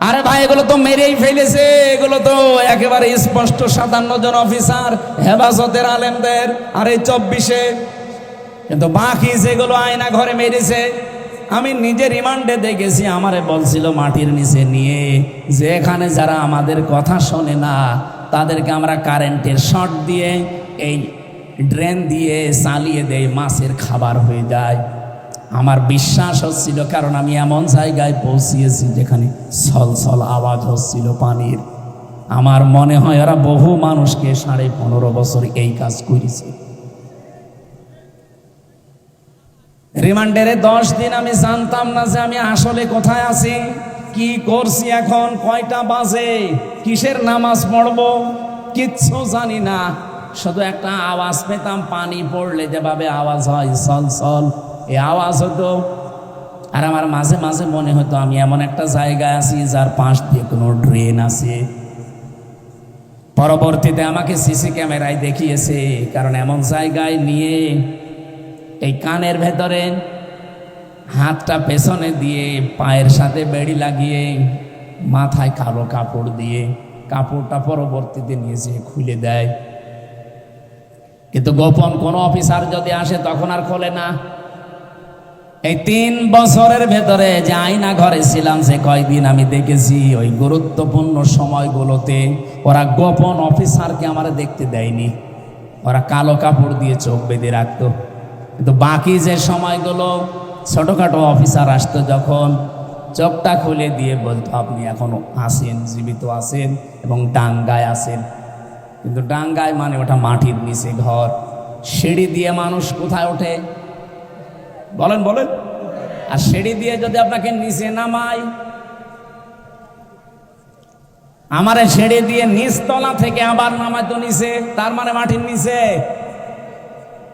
আরে ভাই, এগুলো তো মেরেই ফেলেছে। এগুলো তো একেবারে স্পষ্ট 57 জন অফিসার, হেফাজতের আলেমদের, আর এই 24-এ। কিন্তু বাকি যেগুলো আয়না ঘরে মেরেছে, আমি নিজে রিমান্ডে দেখেছি। আমারে বলছিল মাটির নিচে নিয়ে যে এখানে যারা আমাদের কথা শোনে না তাদেরকে আমরা কারেন্টের শর্ট দিয়ে, এই ড্রেন দিয়ে চালিয়ে দেয়, মাছের খাবার হয়ে যায়। আমার বিশ্বাস হচ্ছিল, কারণ আমি এমন জায়গায় পৌঁছিয়েছি যেখানে ছলছল আওয়াজ হচ্ছিল পানির। আমার মনে হয় ওরা বহু মানুষকে 15.5 বছর এই কাজ করেছে। রিমান্ডারে 10 দিন আমি জানতাম না যে আমি আসলে কোথায় আছি, কি করছি, এখন কয়টা বাজে, কিসের নামাজ পড়বো, কিচ্ছু জানি না। শুধু একটা আওয়াজ পেতাম, পানি পড়লে যেভাবে আওয়াজ হয় ছলছল, এই আওয়াজ হতো। আর আমার মাঝে মাঝে মনে হতো আমি এমন একটা জায়গায় আছি যার পাশ দিয়ে কোনো ড্রেন আছে। পরবর্তীতে আমাকে সিসি ক্যামেরায় দেখিয়েছে, কারণ এমন জায়গায় নিয়ে এই কানের ভেতরে হাতটা পেছনে দিয়ে, পায়ের সাথে বেড়ি লাগিয়ে, মাথায় কালো কাপড় দিয়ে, কাপড়টা পরবর্তীতে নিয়ে যেয়ে খুলে দেয়। কিন্তু গোপন কোনো অফিসার যদি আসে তখন আর খোলে না। এই 3 বছরের ভেতরে যে আয়না ঘরে ছিলাম, সে কয়দিন আমি দেখেছি ওই গুরুত্বপূর্ণ সময়গুলোতে ওরা গোপন অফিসারকে আমার দেখতে দেয়নি। ওরা কালো কাপড় দিয়ে চোখ বেঁধে রাখতো। কিন্তু বাকি যে সময়গুলো ছোটখাটো অফিসার আসতো, যখন চোখটা খুলে দিয়ে বলতো আপনি এখনো আছেন, জীবিত আছেন এবং ডাঙ্গায় আছেন। কিন্তু ডাঙ্গায় মানে ওটা মাটির নিচে ঘর। সিঁড়ি দিয়ে মানুষ কোথায় ওঠে বলেন বলেন? আর সিঁড়ি দিয়ে যদি আপনাকে নিচে নামায়, আমারে সিঁড়ি দিয়ে নিচতলা থেকে আবার নামাইতো নিচে, তার মানে মাটির নিচে।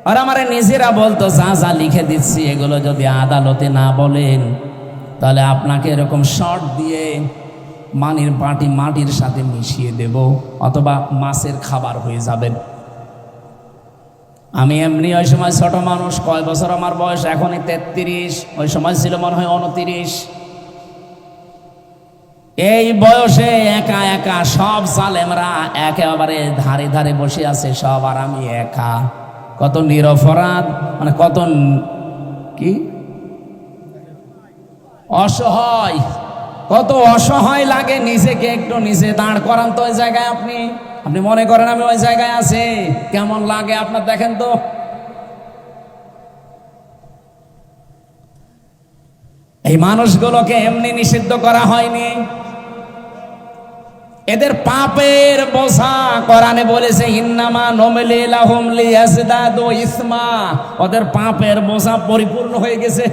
আর আমারে নিজেরা বলতো যা যা লিখে দিচ্ছি এগুলো যদি আদালতে না বলেন তাহলে আপনাকে এরকম শর্ট দিয়ে মাটির সাথে মিশিয়ে দেব, অথবা মাছের খাবার হয়ে যাবেন। আমি এমনি ওই সময় ছোট মানুষ, কয় বছর আমার বয়স, এখনই 33, ওই সময় ছিল মনে হয় 29। এই বয়সে একা একা সব জালেমরা একেবারে ধারে ধারে বসে আছে সব, আর আমি একা। কত নিরপরাধ, মানে কত কি অসহায়, কত অসহায় লাগে নিজেকে একটু নিচে দাঁড় করান তো ওই জায়গায়। আপনি মনে করেন আমি ওই জায়গায় আছি, কেমন লাগে আপনার দেখেন তো। এই মানুষগুলোকে এমনি নিষিদ্ধ করা হয়নি, এদের পাপের বোঝা কোরআনে বলেছে ইন্নামা নুমলি লাহুম লিয়াজদাদু ইসমা, ওদের পাপের বোঝা পরিপূর্ণ হয়ে গেছে।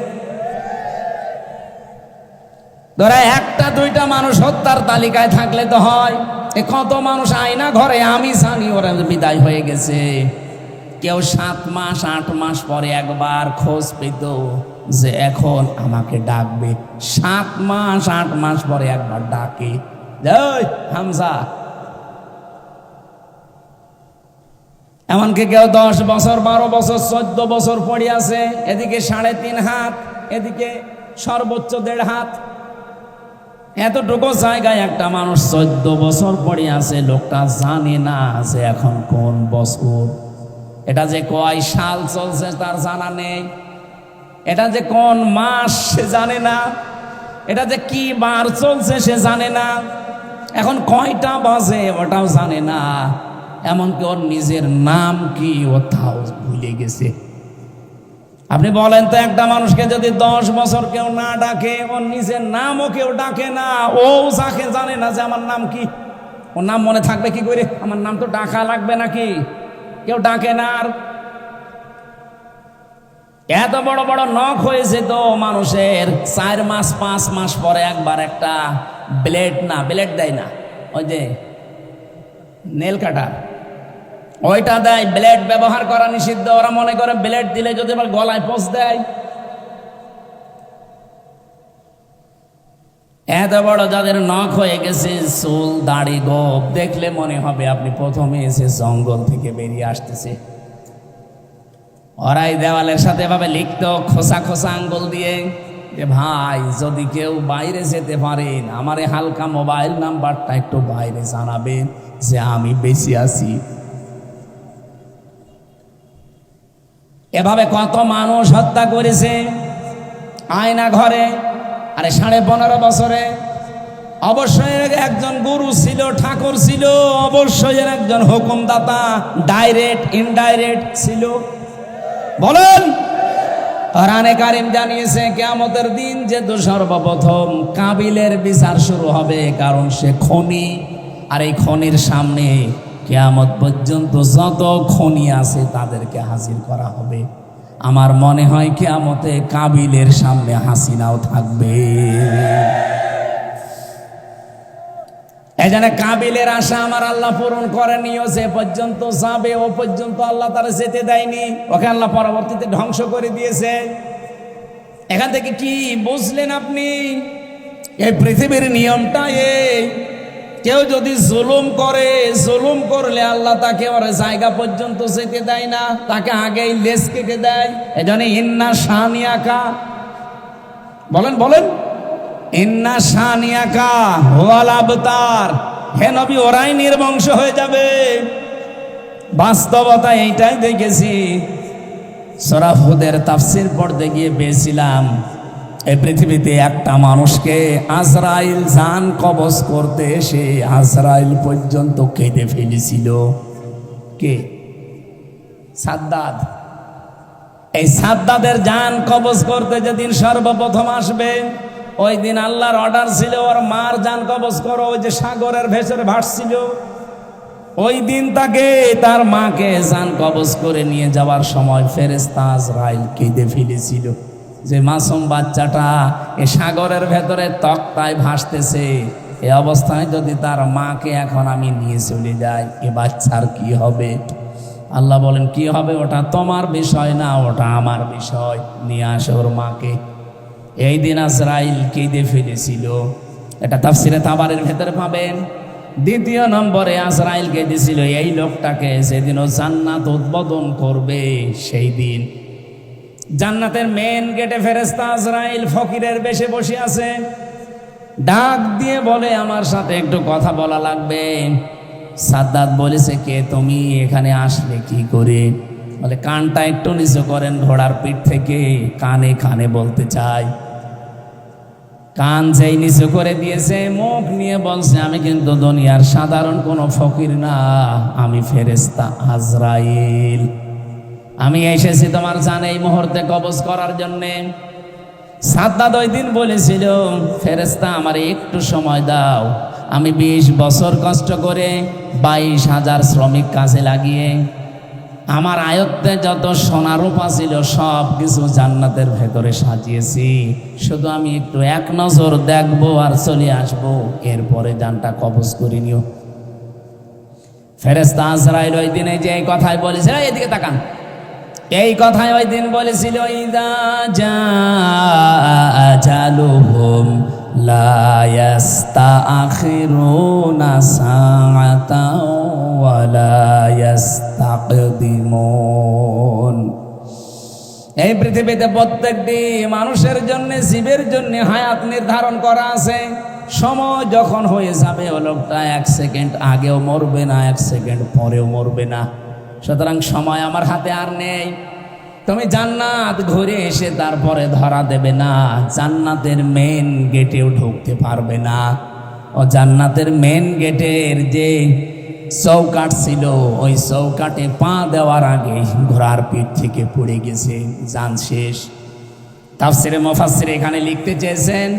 ধরা একটা দুইটা মানুষ হত্যার তালিকায় থাকলে তো হয়, কত মানুষ আয়না ঘরে আমি জানি ওরা বিদায় হয়ে গেছে। কেউ 7 মাস 8 মাস পরে একবার খোঁজ পেত যে এখন আমাকে ডাকবে, 7 মাস 8 মাস পরে একবার ডাকে, হামজা। এমনকি কেউ 10 বছর 12 বছর 14 বছর পড়ে আছে, এদিকে 3.5 হাত, এদিকে সর্বোচ্চ 1.5 হাত, এতটুকু জায়গায় একটা মানুষ 14 বছর পড়ে আছে। লোকটা জানে না যে এখন কোন বছর, এটা যে কয় সাল চলছে তার জানা নেই, এটা যে কোন মাস সে জানে না, এটা যে কি বার চলছে সে জানে না, এখন কয়টা বাজে ওটাও জানে না, এমনকি ওর নিজের নাম কি ও তাও ভুলে গেছে। আপনি বলেন তো, একটা মানুষকে যদি 10 বছর কেউ না ডাকে, ওর নিজের নামও কেউ ডাকে না, ও যাকে জানে না যে আমার নাম কি, ওর নাম মনে থাকবে কি করে? আমার নাম তো ডাকা লাগবে নাকি? কেউ ডাকে না। আর এত বড় বড় নখ হয়েছে তো মানুষের, 4 মাস 5 মাস পরে একবার একটা ব্লেড দেয় না, ওই যে নেল কাটার ওইটা দেয়, ব্লেড ব্যবহার করা নিষিদ্ধ। ওরা মনে করে ব্লেড দিলে যদি আবার গলায় পোঁচ দেয়। এত বড় যাদের নখ হয়ে গেছে, চুল দাড়ি গোপ, দেখলে মনে হবে আপনি প্রথমে এসে জঙ্গল থেকে বেরিয়ে আসতেছে। ওরাই দেওয়ালের সাথে ভাবে লিখতো খোসা খোসা আঙ্গুল দিয়ে যে ভাই যদি কেউ বাইরে যেতে পারেন আমার হালকা মোবাইল নাম্বারটা একটু বাইরে জানাবেন যে আমি বেঁচে আছি। এভাবে কত মানুষ হত্যা করেছে আয়না ঘরে। আরে 15.5 বছরে অবশ্যই একজন গুরু ছিল, ঠাকুর ছিল, অবশ্যই একজন হুকুমদাতা, ডাইরেক্ট ইনডাইরেক্ট ছিল। বলেন, কোরআনে কারীম জানিয়েছে কিয়ামতের দিন যে সর্বপ্রথম কাবিলের বিচার শুরু হবে, কারণ সে খনি। আর এই খনির সামনে কিয়ামত পর্যন্ত যত খনি আছে তাদেরকে হাজির করা হবে। আমার মনে হয় কিয়ামতে কাবিলের সামনে হাসিনাও থাকবে। এজন্য কাবিলের আশা আমার আল্লাহ পূরণ করেনিও, যে পর্যন্ত যাবে ও পর্যন্ত আল্লাহ তারা যেতে দেয়নি, ওকে আল্লাহ পরবর্তীতে ধ্বংস করে দিয়েছে। এখান থেকে কি বুঝলেন আপনি? এই পৃথিবীর নিয়মটা এই, কেউ যদি জুলুম করে, জুলুম করলে আল্লাহ তাকে ওর জায়গা পর্যন্ত যেতে দেয় না, তাকে আগেই লেজ কেটে দেয়। এজন্য ইন্না শানিয়াকা, বলেন বলেন, ইন্না শানিয়াকা হুয়াল আবতার, হে নবী ওরাই নির্বংশ হয়ে যাবে। বাস্তবতা এইটাই দেখেছি। সূরা হুদের তাফসীর পড়তে গিয়ে পেয়েছিলাম এই পৃথিবীতে একটা মানুষকে আজরাইল জান কবজ করতে এসে আজরাইল পর্যন্ত কেটে ফেলেছিল। কে? সাদ্দাদ। এই সাদ্দাদের জান কবজ করতে যেদিন সর্বপ্রথম আসবে, ওই দিন আল্লাহর অর্ডার ছিল ওর মার জান কবজ করো। ওই যে সাগরের ভেতরে ভাসছিল, ওই দিন তাকে তার মাকে জান কবজ করে নিয়ে যাওয়ার সময় ফেরেশতা আজরাইল কেঁদে ফেলেছিল যে মাসুম বাচ্চাটা এ সাগরের ভেতরে তক্তায় ভাসতেছে, এ অবস্থায় যদি তার মাকে এখন আমি নিয়ে চলে যাই, এ বাচ্চার কি হবে? আল্লাহ বলেন, কি হবে ওটা তোমার বিষয় না, ওটা আমার বিষয়, নিয়ে আসো ওর মাকে। এই দিন আজরাইল কেঁদে ফেলেছিল, এটা তাফসিরে তাবারের ভেতরে পাবেন। দ্বিতীয় নম্বরে আজরাইল কেঁদেছিল এই লোকটাকে যেদিন ও জান্নাত উদ্বোধন করবে সেই দিন। জান্নাতের মেন গেটে ফেরেশতা আজরাইল ফকিরের বেশে বসে আছে, ডাক দিয়ে বলে আমার সাথে একটু কথা বলা লাগবে। সাদ্দাত বলেছে, কে তুমি, এখানে আসলে কি করে? বলে কানটা একটু নিচু করেন ঘোড়ার পিঠ থেকে, কানে কানে বলতে চাই। কান যেই নিচু করে দিয়েছে, মুখ নিয়ে বলছে, আমি কিন্তু দুনিয়ার সাধারণ কোনো ফকির না, আমি ফেরেশতা আজরাইল, আমি এসেছি তোমার জান এই মুহূর্তে কবজ করার জন্যে। সাদ্দাত ওই দিন বলেছিল, ফেরেশতা আমার একটু সময় দাও, আমি 20 বছর কষ্ট করে 22,000 শ্রমিক কাজে লাগিয়ে আমার আয়ত্তে যত সোনা রূপা ছিল সব কিছু জান্নাতের ভেতরে সাজিয়েছি, শুধু আমি একটু এক নজর দেখবো আর চলে আসবো, এরপরে জানটা কবজ করে নিও। ফেরেশতা আজরাইল ওই দিনে যে এই কথাই বলেছিল, এদিকে তাকান, এই কথাই ওই দিন বলেছিল, ইদা জাআ আজালুহুম লা ইস্তাখিরুনা সাআতাও ওয়া লা ইস্তাকদিমুন। এই পৃথিবীতে প্রত্যেকটি মানুষের জন্য, জীবের জন্য হায়াত নির্ধারণ করা আছে। সময় যখন হয়ে যাবে ও লোকটা 1 সেকেন্ড আগেও মরবে না, 1 সেকেন্ড পরেও মরবে না। সুতরাং সময় আমার হাতে আর নেই। তুমি জান্নাত ঘুরে এসে তারপরে ধরা দেবে না, জান্নাতের মেন গেটেও ঢুকতে পারবে না। ও জান্নাতের মেন গেটের যে চৌকাঠ ছিল, ওই চৌকাঠে পা দেওয়ার আগে ঘোড়ার পিঠ থেকে পড়ে গেছে, জান শেষ। তাফসিরে মুফাসসির এখানে লিখতে চেয়েছেন,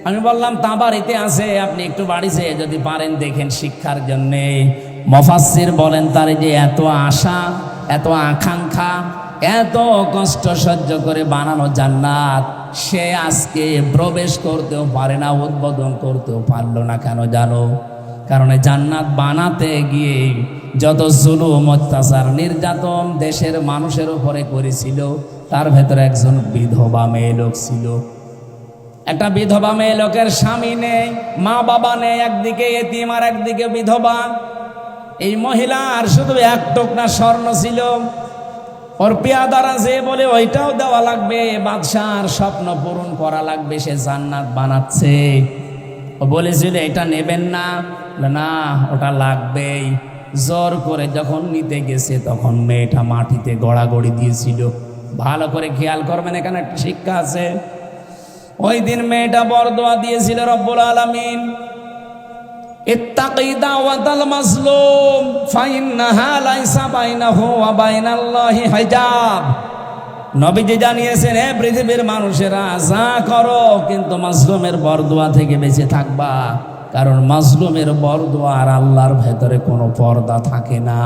আমি বললাম তাবারিতে আছে, আপনি একটু বাড়ি যেয়ে যদি পারেন দেখেন শিক্ষার জন্যে। মুফাসসির বলেন, তার যে এত আশা, এত আকাঙ্ক্ষা, এত কষ্ট সহ্য করে বানানো জান্নাত, সে আজকে প্রবেশ করতেও পারে না, উদ্বোধন করতেও পারলো না। কেন জানো? কারণ জান্নাত বানাতে গিয়ে যত জুলুম, অত্যাচার, নির্যাতন দেশের মানুষের উপরে করেছিল, তার ভেতরে একজন বিধবা মেয়ে লোক ছিল। একটা বিধবা মেয়ে লোকের স্বামী নেই, মা বাবা নেই, একদিকে এতিম আর একদিকে বিধবা। এই মহিলার শুধু 1 টুকরা স্বর্ণ ছিল, ওর পেয়াদারা যে বলে ওইটাও দেওয়া লাগবে, বাদশার স্বপ্ন পূরণ করা লাগবে, সে জান্নাত বানাচ্ছে। ও বলেছিল এটা নেবেন না, না ওটা লাগবেই। জোর করে যখন নিতে গেছে তখন মেয়েটা মাটিতে গড়াগড়ি দিয়েছিল। ভালো করে খেয়াল করবেন, এখানে একটা শিক্ষা আছে। ওই দিন মেয়েটা বরদোয়া দিয়েছিল, রব্বুল আলামিন ইত্তাকি দাওয়াতাল মাজলুম ফাইন্নাহা লাইসা বাইনাহু ওয়া বাইনাল্লাহি হিজাব। নবীজি জানিয়েছেন, হে পৃথিবীর মানুষেরা, যা করো কিন্তু মাজলুমের বরদোয়া থেকে বেঁচে থাকবা, কারণ মাজলুমের বরদোয়া আর আল্লাহর ভেতরে কোনো পর্দা থাকে না।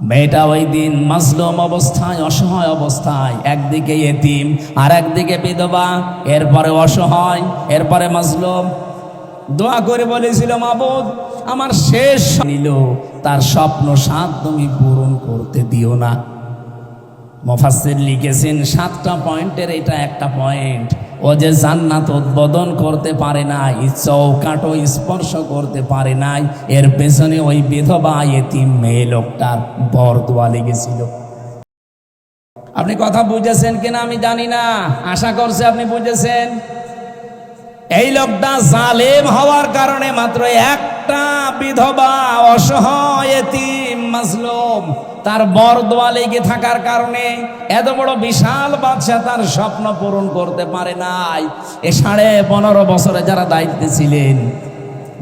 মেয়েটা ওই দিন মাজলুম অবস্থায়, অসহায় অবস্থায়, একদিকে এতিম আর একদিকে বিধবা, এরপরে অসহায়, এরপরে মাজলুম, দোয়া করে বলেছিল, মাবুদ আমার শেষ নিল, তার স্বপ্ন সাত তুমি পূরণ করতে দিও না। মুফাসসির লিখেছেন 7টা পয়েন্টের এটা একটা পয়েন্ট। ও যে জান্নাত উদ্বোধন করতে পারে নাই, চৌকাঠও স্পর্শ করতে পারে নাই, এর পেছনে ওই বিধবা এতিম মেয়ে লোকটার বরদোয়া লেগেছিল। আপনি কথা বুঝেছেন কিনা আমি জানি না, আশা করছি আপনি বুঝেছেন। এই লোকটা জালেম হওয়ার কারণে মাত্র একটা বিধবা, অসহায়, এতিম, মাজলুম, তার বরদোয়া লেগে থাকার কারণে এত বড় বিশাল বাদশা তার স্বপ্ন পূরণ করতে পারে নাই। এ 15.5 বছরে যারা দায়িত্বে ছিলেন,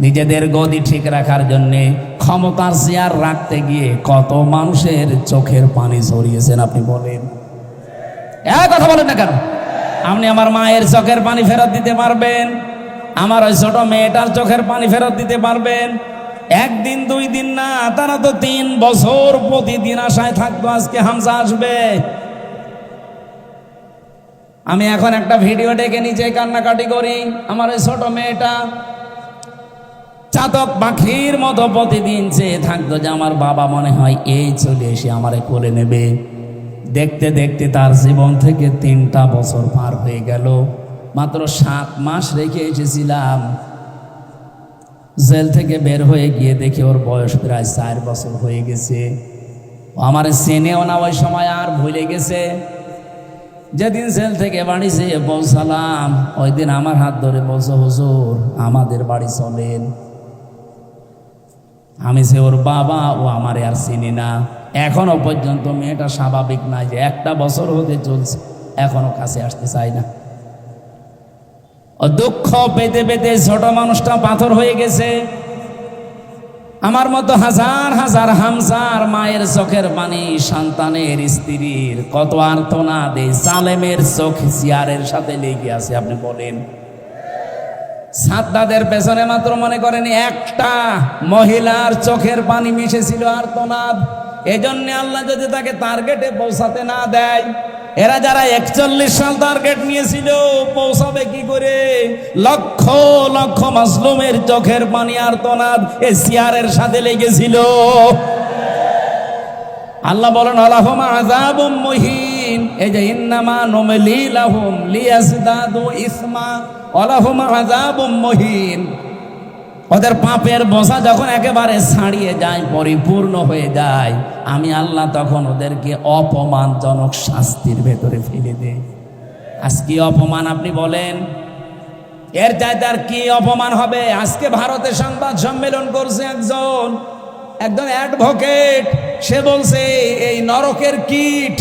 নিজেদের গদি ঠিক রাখার জন্যে, ক্ষমতার চেয়ার রাখতে গিয়ে কত মানুষের চোখের পানি ঝরিয়েছেন আপনি বলেন? কথা বলেন না কেন? আপনি আমার মায়ের চোখের পানি ফেরত দিতে পারবেন? আমার ওই ছোট মেয়েটার চোখের পানি ফেরত দিতে পারবেন? একদিন 2 দিন না, তারা তো 3 বছর প্রতিদিন আশায় থাকতো আজকে হামজা আসবে। আমি এখন একটা ভিডিও ডেকে নিচে কান্নাকাটি করি। আমার ওই ছোট মেয়েটা চাতক পাখির মতো প্রতিদিন চেয়ে থাকতো যে আমার বাবা মনে হয় এই চলে এসে আমারে কোলে নেবে। দেখতে দেখতে তার জীবন থেকে 3টা বছর পার হয়ে গেল। মাত্র 7 মাস রেখে এসেছিলাম, জেল থেকে বের হয়ে গিয়ে দেখি ওর বয়স প্রায় 4 বছর হয়ে গেছে। আমার চেনেও না ওই সময়, আর ভুলে গেছে। যেদিন জেল থেকে বাড়ি যেয়ে পৌঁছালাম, ওই দিন আমার হাত ধরে বলছো, হুজুর আমাদের বাড়ি চলেন। আমি যে ওর বাবা, ও আমারে আর চিনি না। এখনো পর্যন্ত মেয়েটা স্বাভাবিক নাই, যে 1টা বছর হতে চলছে, এখনো কাছে আসতে চাই না। ও দুঃখ পেতে পেতে ছোট মানুষটা পাথর হয়ে গেছে। আমার মতো হাজার হাজার হামজার মায়ের চোখের পানি, সন্তানের স্ত্রীর কত আর্তনাদ এই জালেমের চোখ চেয়ারের সাথে লেগে আছে। আপনি বলেন, সাদ্দাদের পেছনে মাত্র মনে করেন একটা মহিলার চোখের পানি মিশেছিল আর্তনাদ। এজন্য আল্লাহ যদি তাকে টার্গেটে পৌঁছাতে না দেয়, এরা যারা 41 সাল টার্গেট নিয়েছিল, পৌঁছাবে কি করে? লক্ষ লক্ষ মাজলুমের চোখের পানি আর্তনাদ এই চেয়ারের সাথে লেগেছিল। আল্লাহ বলেন, আলাহুম আযাবুম মুহিন। এই যে ইন্নামা নুমলি লাহুম লিয়াজদাদু ইসমা আলাহুম আযাবুম মুহিন। ওদের পাপের বোঝা যখন একেবারে ছাড়িয়ে যায়, পরিপূর্ণ হয়ে যায়, আমি আল্লাহ তখন ওদেরকে অপমানজনক শাস্তির ভেতরে ফেলে দেই। আজ কি অপমান আপনি বলেন? এর চাইতে আর কি অপমান হবে? আজকে ভারতে সংবাদ সম্মেলন করছে একজন অ্যাডভোকেট। সে বলছে এই নরকের কীট,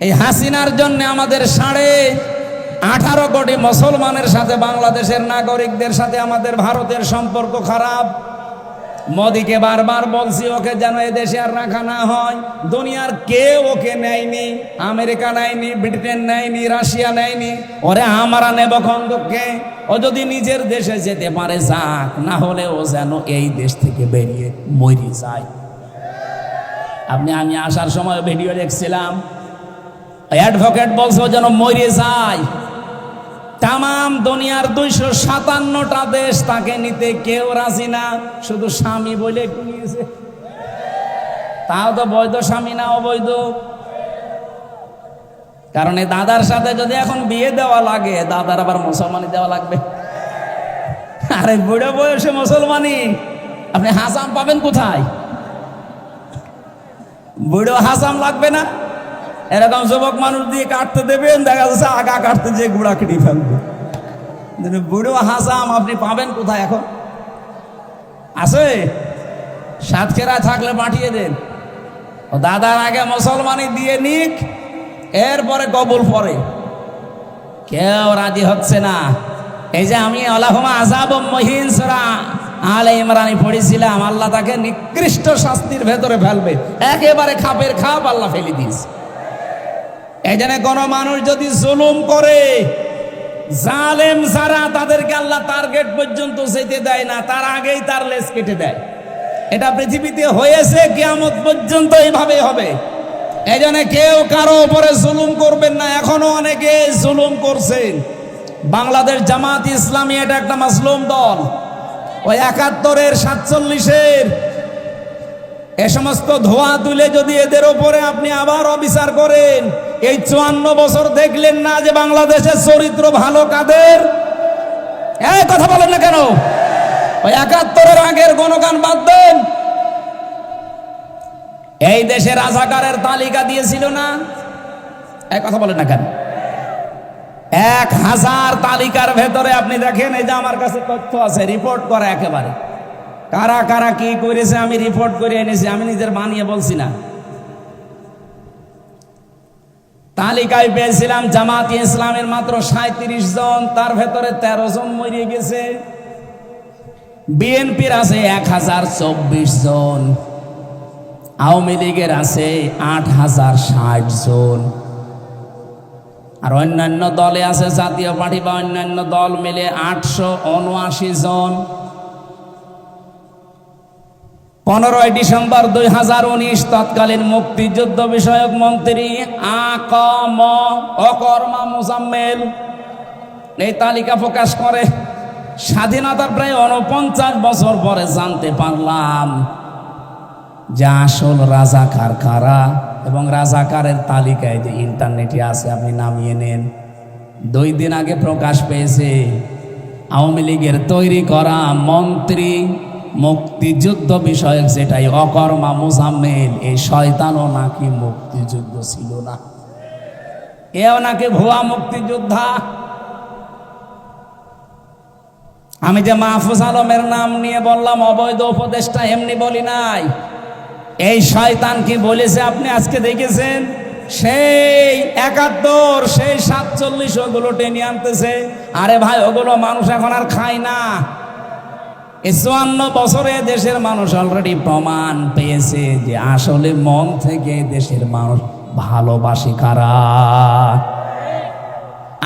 এই হাসিনার জন্য আমাদের 18.5 কোটি মুসলমানের সাথে, বাংলাদেশের নাগরিকদের সাথে আমাদের ভারতের সম্পর্ক খারাপ। মোদিকে বারবার বলছি ওকে যেন এদেশে আর রাখা না হয়। দুনিয়ার কেউ ওকে নেয়নি, আমেরিকা নেয়নি, ব্রিটেন নেয়নি, রাশিয়া নেয়নি। ওরে আমরা নেব খন্দককে। ও যদি নিজের দেশে যেতে পারে যাক, না হলে ও যেন এই দেশ থেকে বেরিয়ে মরে যায়। আমি আসার সময় ভিডিও দেখছিলাম, অ্যাডভোকেট বলছে ও যেন মরে যায়। তামাম দুনিয়ার 257টা দেশ তাকে নিতে কেউ রাজি না, শুধু স্বামী বলে একটু নিয়েছে। তাও তো বৈধ স্বামী না, অবৈধ। কারণ এই দাদার সাথে যদি এখন বিয়ে দেওয়া লাগে, দাদার আবার মুসলমানি দেওয়া লাগবে। আরে বুড়ো বয়সে মুসলমানি আপনি হাসাম পাবেন কোথায়? বুড়ো হাসাম লাগবে না? এরকম যুবক মানুষ দিয়ে কাটতে দেবেন, দেখা যাচ্ছে আগা কাটতে যে গুড়া কেটে ফেলবে। বুড়ো হাসাম আপনি পাবেন কোথায় এখন? আছে? সাতক্ষীরায় থাকলে পাঠিয়ে দেন। ও দাদার আগে মুসলমানি দিয়ে নিক, এরপরে কবুল পরে। কেউ রাজি হচ্ছে না। এই যে আমি আলাহুমা আযাবুম মুহিন সূরা আলে ইমরানে পড়েছিলাম, আল্লাহ তাকে নিকৃষ্ট শাস্তির ভেতরে ফেলবে। একেবারে খাপের খাপ আল্লাহ ফেলে দিয়েছে। এই জন্য কোনো মানুষ যদি জুলুম করে, জালেম যারা, তাদেরকে আল্লাহ টার্গেট পর্যন্ত যেতে দেয় না, তার আগেই তার লেজ কেটে দেয়। এটা পৃথিবীতে হয়েছে, কিয়ামত পর্যন্ত এইভাবে হবে। এই জন্য কেউ কারো উপরে জুলুম করবেন না। এখনো অনেকে জুলুম করছেন। বাংলাদেশ জামাত ইসলামী এটা একটা মাজলুম দল। ওই 71-এর 47-এর এ সমস্ত ধোয়া তুলে যদি এদের ওপরে আপনি আবার অবিচার করেন, এই 54 বছর দেখলেন না যে বাংলাদেশের চরিত্র ভালো কাদের? এই কথা বলেন না কেন? ওই 71-এর আগের গণগান বাদ দেন। এই দেশে রাজাকারের তালিকা দিয়েছিল না? এই কথা বলেন না কেন? 1000 তালিকার ভেতরে আপনি দেখেন, এই যে আমার কাছে তথ্য আছে, রিপোর্ট করা একেবারে, কারা কারা কি করেছে আমি রিপোর্ট করে এনেছি, আমি নিজের বানিয়ে বলছি না। তালিকায় পেয়েছিলাম জামাত ইসলামের মাত্র 37 জন, তার ভেতরে 13 জন মরে গেছে। বিএনপির আছে 1024 জন, আওয়ামী লীগের আছে 8060 জন, আর অন্যান্য দলে আছে, জাতীয় পার্টি বা অন্যান্য দল মিলে 879 জন। 15 ডিসেম্বর 2019 তৎকালীন মুক্তিযুদ্ধ বিষয়ক মন্ত্রী অকর্মা মোজাম্মেল এই তালিকা প্রকাশ করে। স্বাধীনতার প্রায় 49 বছর পরে জানতে পারলাম যে আসল রাজাকার কারা, এবং রাজাকারের তালিকায় যে ইন্টারনেটে আছে, আপনি নামিয়ে নেন। 2 দিন আগে প্রকাশ পেয়েছে আওয়ামী লীগের তৈরি করা মন্ত্রী মুক্তিযুদ্ধ বিষয়ক, যেটাই অকর্মা মোজাম্মেল, এই শয়তানও নাকি মুক্তিযুদ্ধ ছিল না, এও নাকি ভুয়া মুক্তিযোদ্ধা। আমি যে মাহফুজ আলমের নাম নিয়ে বললাম অবৈধ উপদেষ্টা, এমনি বলি নাই। এই শয়তান কি বলেছে আপনি আজকে দেখেছেন? সেই 71, সেই 47 ওগুলো টেনে আনতেছে। আরে ভাই, ওগুলো মানুষ এখন আর খায় না। 54 বছরে দেশের মানুষ অলরেডি প্রমাণ পেয়েছে যে আসলে মন থেকে দেশের মানুষ ভালোবাসে কারা।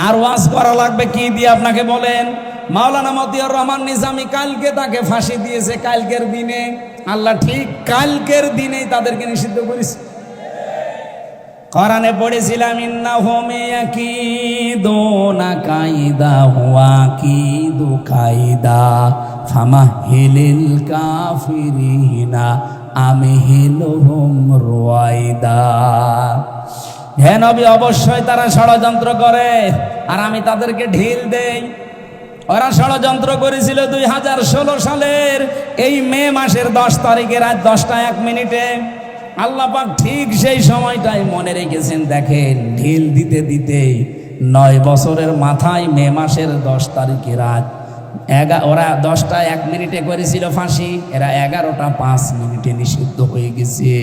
আর ওয়াজ করা লাগবে কি দিয়ে আপনাকে বলেন? মাওলানা মতিউর রহমান নিজামী কালকে তাকে ফাঁসি দিয়েছে, কালকের দিনে। আল্লাহ ঠিক কালকের দিনেই তাদেরকে নিষিদ্ধ করেছে। কোরআনে পড়েছিলাম ইন্নাহুম ইয়াকিদুনা কাইদা হুয়া কিদু কাইদা ফামাহিলিল কাফিরিনা আমহিলহুম রুয়াইদা। হে নবী, অবশ্যই তারা ষড়যন্ত্র করে আর আমি তাদেরকে ঢিল দেই। ওরা ষড়যন্ত্র করেছিল 2016 সালের এই মে মাসের 10 তারিখে রাত 10টা 1 মিনিটে। আল্লাহ পাক ঠিক সেই সময়টাই মনে রেখেছেন। দেখেন, ঢিল দিতে দিতে 9 বছরের মাথায় মে মাসের 10 তারিখে রাত ওরা 10টা 1 মিনিটে করেছিল ফাঁসি, এরা 11টা 5 মিনিটে নিষিদ্ধ হয়ে গেছে।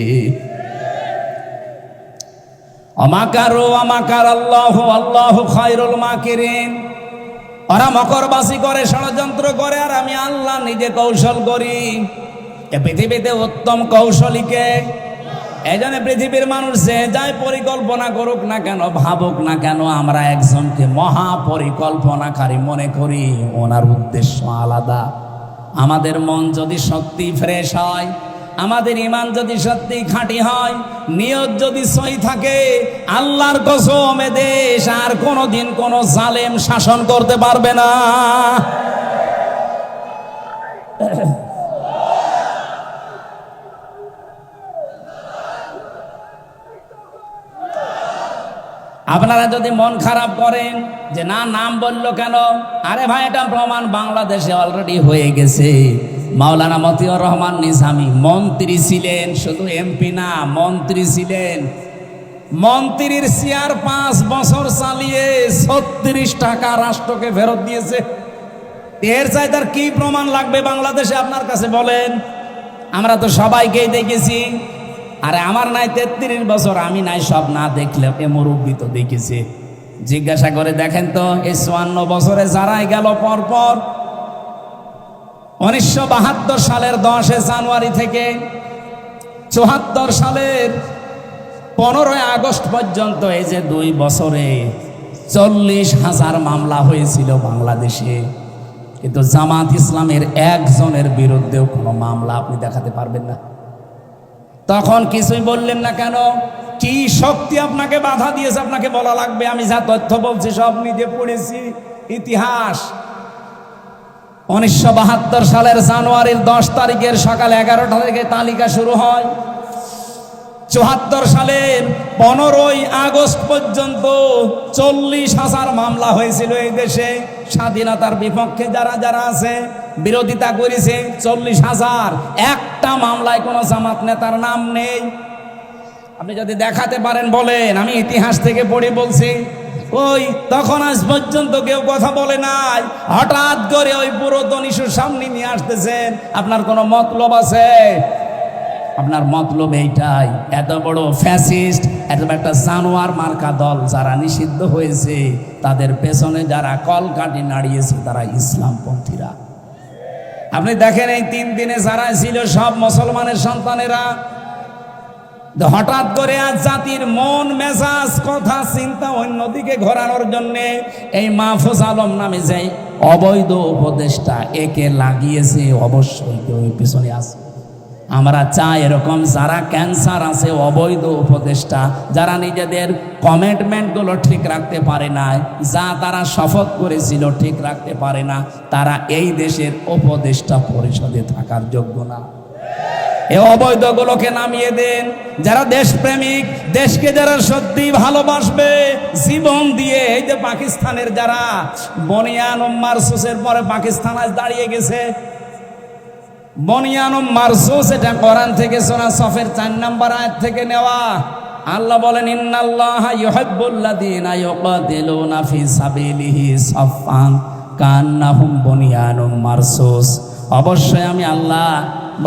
অমাকারু অমাকার আল্লাহু আল্লাহু খায়রুল মাকিরিন। ওরা মকরবাসী করে, ষড়যন্ত্র করে, আর আমি আল্লাহ নিজে কৌশল করি। এ পৃথিবীতে উত্তম কৌশলীকে। এই জন্য পৃথিবীর মানুষ যে যাই পরিকল্পনা করুক না কেন, ভাবুক না কেন, আমরা একজনকে মহাপরিকল্পনাকারী মনে করি। ওনার উদ্দেশ্য আলাদা। আমাদের মন যদি সত্যি ফ্রেশ হয়, আমাদের ঈমান যদি সত্যি খাঁটি হয়, নিয়ত যদি সহি থাকে, আল্লাহর কসম এ দেশ আর কোনোদিন কোনো জালেম শাসন করতে পারবে না। আপনারা যদি মন খারাপ করেন যে না, নাম বললো কেন, আরে ভাই, এটা প্রমাণ বাংলাদেশে অলরেডি হয়ে গেছে। মাওলানা মতিউর রহমান নিজামী মন্ত্রী ছিলেন, শুধু এমপি না, মন্ত্রী ছিলেন। মন্ত্রীর চেয়ার 5 বছর চালিয়ে 36 টাকা রাষ্ট্রকে ফেরত দিয়েছে। এর চাই তার কি প্রমাণ লাগবে বাংলাদেশে আপনার কাছে বলেন? আমরা তো সবাইকেই দেখেছি। আরে আমার নাই 33 বছর, আমি নাই সব না দেখলে এ মুরব্বী তো দেখেছে। জিজ্ঞাসা করে দেখেন তো, এই 54 বছরে যারাই গেল পর পর 1972 সালের 10 জানুয়ারি থেকে 74 সালের 15 আগস্ট পর্যন্ত, এই যে 2 বছরে 40,000 মামলা হয়েছিল বাংলাদেশে। কিন্তু জামাত ইসলামের একজনের বিরুদ্ধেও কোনো মামলা আপনি দেখাতে পারবেন না। তখন কিছুই বললেন না কেন? কি শক্তি আপনাকে বাধা দিয়েছে আপনাকে বলা লাগবে? আমি যা তথ্য বলছি সব নিজে পড়েছি, ইতিহাস। 1972 সালের জানুয়ারির 10 তারিখের সকাল 11টা থেকে তালিকা শুরু হয়। 74 সালের 15 আগস্ট পর্যন্ত 40,000 মামলা হয়েছিল এই দেশে। স্বাধীনতার বিপক্ষে যারা যারা আছে, বিরোধিতা করেছে 40,000। একটা মামলায় কোনো জামাত নেতার নাম নেই। আপনি যদি দেখাতে পারেন বলেন, আমি ইতিহাস থেকে পড়ে বলছি। ওই তখন আজ পর্যন্ত কেউ কথা বলে নাই, হঠাৎ করে ওই পুরাতন ইস্যু সামনে নিয়ে আসতেছেন। আপনার কোনো মতলব আছে? আপনার মতলব এইটাই, এত বড় ফ্যাসিস্ট, এত একটা জানোয়ার মার্কা দল যারা নিষিদ্ধ হয়েছে, তাদের পেছনে যারা কলকাঠি নাড়িয়েছে তারা ইসলামপন্থীরা। আপনি দেখেন, এই 3 দিনে যারা ছিল সব মুসলমানের সন্তানেরা। হঠাৎ করে আজ জাতির মন মেজাজ কথা চিন্তা অন্যদিকে ঘোরানোর জন্যে এই মাহফুজ আলম নামে যে অবৈধ উপদেষ্টা, একে লাগিয়েছে। অবশ্যই কেউ পিছনে আছে। আমরা চাই এরকম যারা ক্যান্সার আছে, অবৈধ উপদেষ্টা, যারা নিজেদের কমিটমেন্টগুলো ঠিক রাখতে পারে না, যা তারা শপথ করেছিল ঠিক রাখতে পারে না, তারা এই দেশের উপদেষ্টা পরিষদে থাকার যোগ্য না। এই অবৈধগুলোকে নামিয়ে দেন। যারা দেশপ্রেমিক, দেশকে যারা সত্যি ভালোবাসবে জীবন দিয়ে, এই যে পাকিস্তানের যারা বনিয়ান মারসুসের পরে পাকিস্তান আজ দাঁড়িয়ে গেছে, বনিয়ান মারসুস, এটা কোরআন থেকে সূরা সফের 4 নম্বর আয়াত থেকে নেওয়া। আল্লাহ বলেন, ইন্নাল্লাহা ইউহিব্বুল্লাযীনা ইউকাতিলুনা ফি সাবিলিহি সাফফান কান্নাহুম বনিয়ানুম মারসুস। অবশ্যই আমি আল্লাহ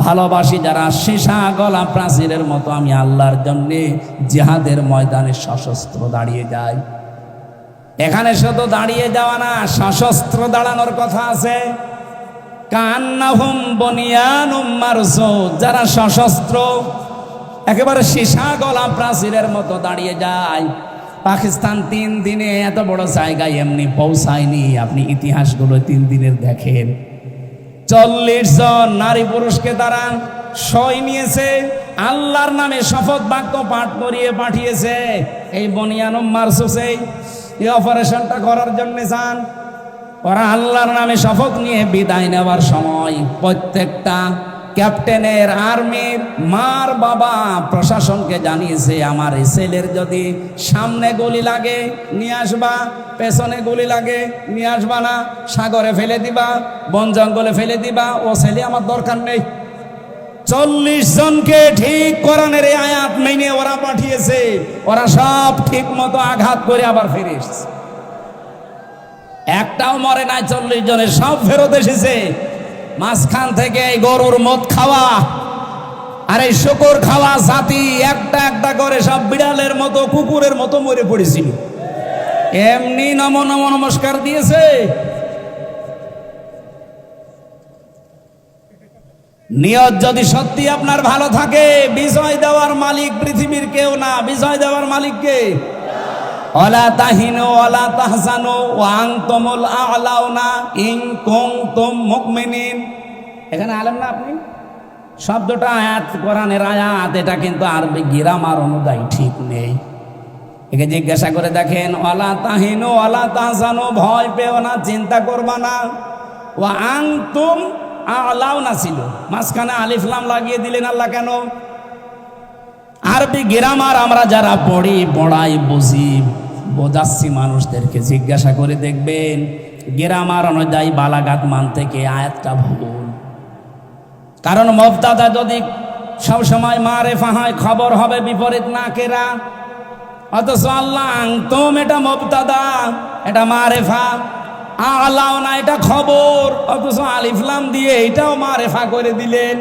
ভালোবাসি যারা সীসা গলা প্রাচীরের মতো আমি আল্লাহর জন্যে জিহাদের ময়দানে সশস্ত্র দাঁড়িয়ে যায়। এখানে শুধু দাঁড়িয়ে যাওয়া না, সশস্ত্র দাঁড়ানোর কথা আছে। কান্নাহুম বনিয়ানুম মারসুস, যারা সশস্ত্র একেবারে সীসা গলা প্রাচীরের মতো দাঁড়িয়ে যায়। পাকিস্তান 3 দিনে এত বড় জায়গায় এমনি পৌঁছায়নি। আপনি ইতিহাসগুলো 3 দিনের দেখেন। 40 জন নারী পুরুষকে তারা সই নিয়েছে, আল্লাহর নামে শপথ বাক্য পাঠ করিয়ে পাঠিয়েছে। এই বনিয়ানুম মারসুসে এই অপারেশনটা করার জন্য যান। ওরা আল্লাহর নামে শপথ নিয়ে বিদায় নেওয়ার সময় প্রত্যেকটা ক্যাপ্টেনের, আর্মির মার বাবা প্রশাসনকে জানিয়েছে, আমার এই ছেলের যদি সামনে গুলি লাগে নিয়ে আসবা, পেছনে গুলি লাগে নিয়ে আসবা না, সাগরে ফেলে দিবা, বন জঙ্গলে ফেলে দিবা, ও ছেলে আমার দরকার নেই। 40 জনকে ঠিক কোরআনের এই আয়াত মেনে ওরা পাঠিয়েছে। ওরা সব ঠিক মতো আঘাত করে আবার ফিরে এসেছে। একটাও মরে নাই, 40 জনের সব ফেরত এসেছে। মাঝখান থেকে এই গরুর মদ খাওয়া আর এই শুকর খাওয়া জাতি একটা একটা করে সব বিড়ালের মতো, কুকুরের মতো মরে পড়েছিল। এমনি নম নম নমস্কার দিয়েছে। নিয়ত যদি সত্যি আপনার ভালো থাকে, বিজয় দেওয়ার মালিক পৃথিবীর কেউ না। বিজয় দেওয়ার মালিক কে? ওয়ালা তাহিনু ওয়ালা তাহজানু ওয়া আনতুমুল আ'লাউনা ইন কুনতুম মুমিনিন। এখানে আলেম না আপনি? শব্দটা আয়াত, কোরআনের আয়াত, এটা কিন্তু আরবি গ্রামার অনুযায়ী ঠিক নেই। একে জিজ্ঞাসা করে দেখেন, ওয়ালা তাহিনু ওয়ালা তাহজানু, ভয় পেও না, চিন্তা করবা না। ওয়া আনতুম আ'লাউনা ছিল, মাঝখানে আলিফ লাম লাগিয়ে দিলেন আল্লাহ কেন? আরবি গ্রামার আমরা যারা পড়ি, পড়াই, বুঝি, বোঝাচ্ছি মানুষদেরকে, জিজ্ঞাসা করে দেখবেন গ্রামার অনুযায়ী বালাগাত মান থেকে আয়াতটা ভুল। কারণ মুবতাদা যদি সবসময় মারেফা হয়, খবর হবে বিপরীত নাকেরা। অথচ আল্লাহ আনতুম এটা মুবতাদা, এটা মারেফা, আ'লাউনা এটা খবর, অথচ আলিফ লাম দিয়ে এটাও মারেফা করে দিলেন।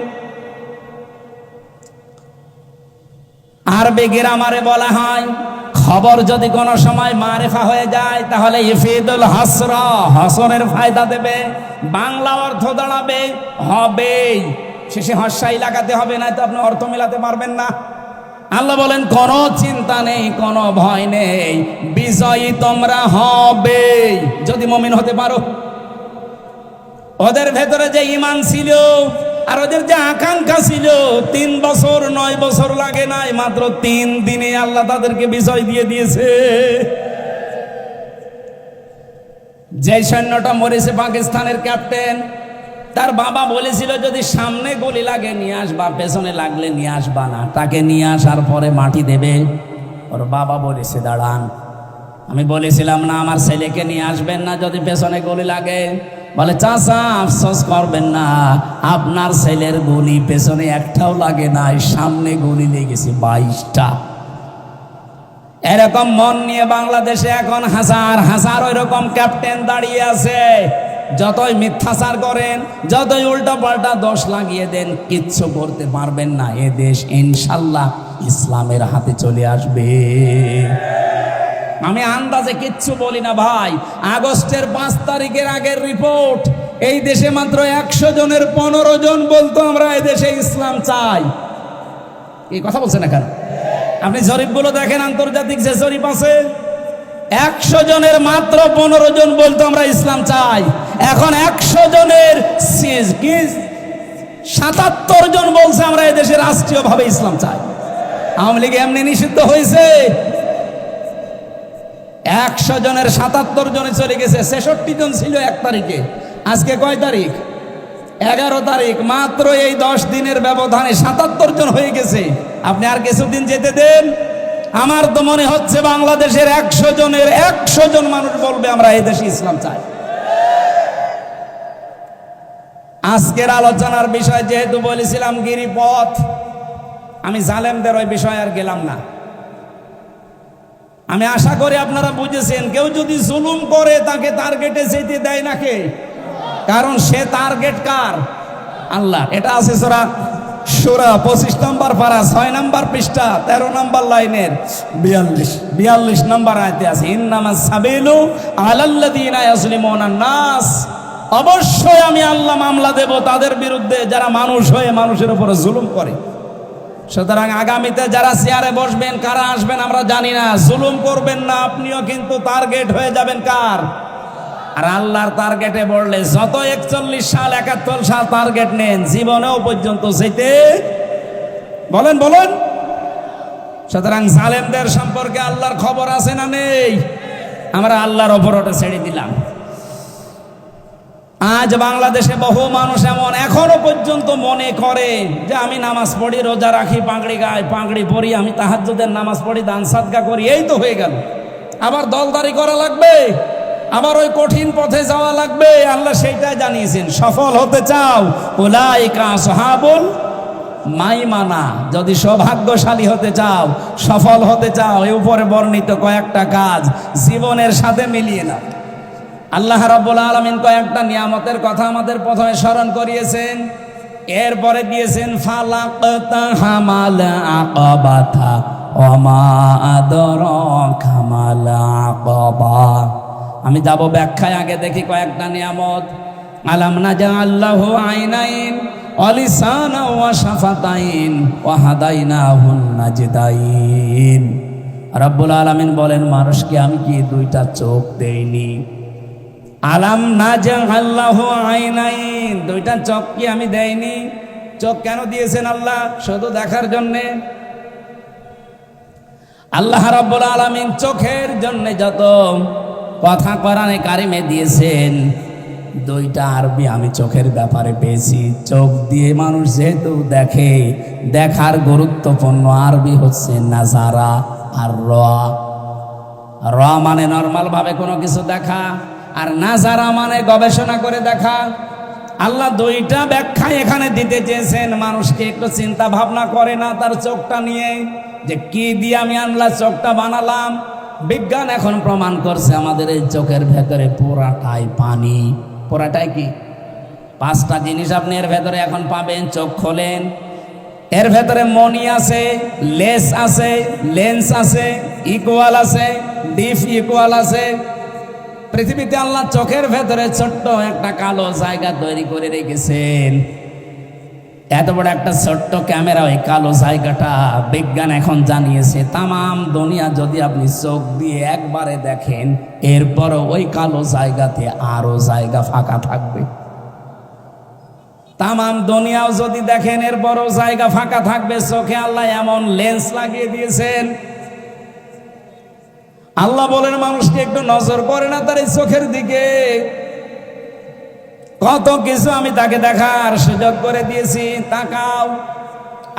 আরবি গ্রামারে বলা হয়, খবর যদি কোনো সময় মারেফা হয়ে যায় তাহলে ইফিদুল হাসরা, হাসরের ফায়দা দেবে, বাংলা অর্থ দাঁড়াবে হবেই, শেষে হস্যাই লাগাতে হবে, না তো আপনি অর্থ মেলাতে পারবেন না। আল্লাহ বলেন, কোনো চিন্তা নেই, কোনো ভয় নেই, বিজয়ী তোমরা হবে যদি মুমিন হতে পারো। ওদের ভেতরে যে ঈমান ছিল আর ওদের যে আকাঙ্ক্ষা ছিল, 3 বছর 9 বছর লাগে নাই, মাত্র 3 দিনে আল্লাহ তাদেরকে বিজয় দিয়ে দিয়েছে। যে সৈন্যটা মরেছে পাকিস্তানের ক্যাপ্টেন, তার বাবা বলেছিল যদি সামনে গুলি লাগে নিয়ে আসবা, পেছনে লাগলে নিয়ে আসবা না। তাকে নিয়ে আসার পরে মাটি দেবে, ওর বাবা বলেছে দাঁড়ান। আমি বলেছিলাম না আমার ছেলেকে নিয়ে আসবেন না যদি পেছনে গুলি লাগে? বলে চাচা আফসোস করবেন না, আপনার ছেলের গুলি পেছনে একটাও লাগে নাই, সামনে গুলি লেগেছে 22টা। এরকম মন নিয়ে বাংলাদেশে এখন হাজার হাজার ওইরকম ক্যাপ্টেন দাঁড়িয়ে আছে। যতই মিথ্যাচার করেন, যতই উল্টা পাল্টা দোষ লাগিয়ে দেন, কিচ্ছু করতে পারবেন না। এ দেশ ইনশাল্লাহ ইসলামের হাতে চলে আসবে। আমি আন্দাজে কিচ্ছু বলি না ভাই। আগস্টের 5 তারিখের আগের রিপোর্ট, এই দেশে মাত্র 100 জনের 15 জন বলতো আমরা এই দেশে ইসলাম চাই। এই কথা বলছেন না কেন? আপনি জরিপগুলো দেখেন, আন্তর্জাতিক যে জরিপ আছে, 100 জনের মাত্র 15 জন বলতো আমরা ইসলাম চাই। এখন 100 জনের ৭৭ জন বলছে আমরা এদেশে রাষ্ট্রীয়ভাবে ইসলাম চাই। আওয়ামী লীগ এমনি নিষিদ্ধ হয়েছে? 100 জনের ৭৭ জনে চলে গেছে। 66 জন ছিল 1 তারিখে। আজকে কয় তারিখ? 11 তারিখ। মাত্র এই 10 দিনের ব্যবধানে ৭৭ জন হয়ে গেছে। আপনি আর কিছুদিন যেতে দেন, আমার তো মনে হচ্ছে বাংলাদেশের 100 জনের 100 জন মানুষ বলবে আমরা এই দেশে ইসলাম চাই। আজকের আলোচনার বিষয় যেহেতু বলেছিলাম গিরিপথ, আমি জালেমদের ওই বিষয় আর গেলাম না। আমি আশা করি আপনারা বুঝেছেন, কেউ যদি জুলুম করে তাকে টার্গেটে যেতে দেয় না কে? কারণ সে টার্গেট কার? আল্লাহ। এটা আছে সূরা সূরা 25 নম্বর পারা 6 নম্বর পৃষ্ঠা 13 নম্বর লাইনের 42 নম্বর আয়াতে আছে, ইন্নামাস সাবিলু আলাল্লাযিনা ইয়াজলিমুনান নাস। অবশ্যই আমি আল্লাহ মামলা দেব তাদের বিরুদ্ধে যারা মানুষ হয়ে মানুষের উপরে জুলুম করে। সুতরাং আগামীতে যারা চেয়ারে বসবেন, কারা আসবেন আমরা জানি না, জুলুম করবেন না, আপনিও কিন্তু টার্গেট হয়ে যাবেন কার? আর আল্লাহর টার্গেটে বললে যত 41 সাল 71 সাল টার্গেট নেন, জীবনেও পর্যন্ত যেতে বলেন। সুতরাং জালেমদের সম্পর্কে আল্লাহর খবর আছে না নেই? আমরা আল্লাহর ওপর ওটা ছেড়ে দিলাম। আজ বাংলাদেশে বহু মানুষ এমন এখনো পর্যন্ত মনে করে যে আমি নামাজ পড়ি, রোজা রাখি, পাগড়ি গাই, পাগড়ি পরি, আমি তাহাজ্জুদের নামাজ পড়ি, দান সাদকা করি, এই তো হয়ে গেল। আবার দলদারি করা লাগবে, আবার ওই কঠিন পথে যাওয়া লাগবে। আল্লাহ সেইটাই জানিয়েছেন, সফল হতে চাও উলাইকা আসহাবুল মাইমানা, যদি সৌভাগ্যশালী হতে চাও, সফল হতে চাও, এই উপরে বর্ণিত কয়েকটা কাজ জীবনের সাথে মিলিয়ে নাও। আল্লাহ রাব্বুল আলামিন কয়েকটা নিয়ামতের কথা আমাদের প্রথমে স্মরণ করিয়েছেন, এরপরে দিয়েছেন ফালাকতা হামাল আকাবাতা ওমা আদরাকা মাল আকাবা। আমি যাব ব্যাখ্যায়, আগে দেখি কয়েকটা নিয়ামত। আলাম নাজআল্লাহু আইনাইন ওয়া লিসানা ওয়া শাফাতাইন ওয়া হাদাইনাহুন নাজদাইন। রাব্বুল আলামিন বলেন, মানুষকে আমি কি 2টা চোখ দেইনি? আলাম নাজআল্লাহু আইনাইন, 2টা চোখ কি আমি দেইনি? চোখ কেন দিয়েছেন আল্লাহ? শুধু দেখার জন্যে? আল্লাহ রাব্বুল আলামিন চোখের জন্য যত কথা কোরআনে কারিমে দিয়েছেন, 2টা আরবি আমি চোখের ব্যাপারে পেয়েছি। চোখ দিয়ে মানুষ যেহেতু দেখে, দেখার গুরুত্বপূর্ণ আরবি হচ্ছে নাজারা আর র মানে নর্মাল ভাবে কোনো কিছু দেখা, আর নাজারা মানে গবেষণা করে দেখা। আল্লাহ 2টা ব্যাখ্যা এখানে দিতে চেয়েছেন। মানুষকে একটু চিন্তা ভাবনা করে না তার চোখটা নিয়ে, যে কি দিয়ে আমি আল্লাহ চোখটা বানালাম? বিজ্ঞান এখন প্রমাণ করছে আমাদের এই চোখের ভেতরে পুরাটাই পানি। পুরাটাই কি? 5টা জিনিস আপনি এর ভেতরে এখন পাবেন। চোখ খোলেন, এর ভেতরে মনি আছে, লেস আছে, লেন্স আছে, ইকুয়াল আছে, ডিপ ইকুয়াল আছে। পৃথিবীতে আল্লাহ চোখের ভেতরে ছোট্ট একটা কালো জায়গা তৈরি করে রেখেছেন। এত বড় একটা ছোট্ট ক্যামেরা, ওই কালো জায়গাটা বিজ্ঞান এখন জানিয়েছে তামাম দুনিয়া যদি আপনি চোখ দিয়ে একবারে দেখেন, এরপরও ওই কালো জায়গাতে আরো জায়গা ফাঁকা থাকবে। তামাম দুনিয়াও যদি দেখেন, এরপরও জায়গা ফাঁকা থাকবে। চোখে আল্লাহ এমন লেন্স লাগিয়ে দিয়েছেন। আল্লাহ বলেন, মানুষকে একটু নজর করে না তার এই চোখের দিকে? কত কিছু আমি তাকে দেখার সুযোগ করে দিয়েছি। তাকাও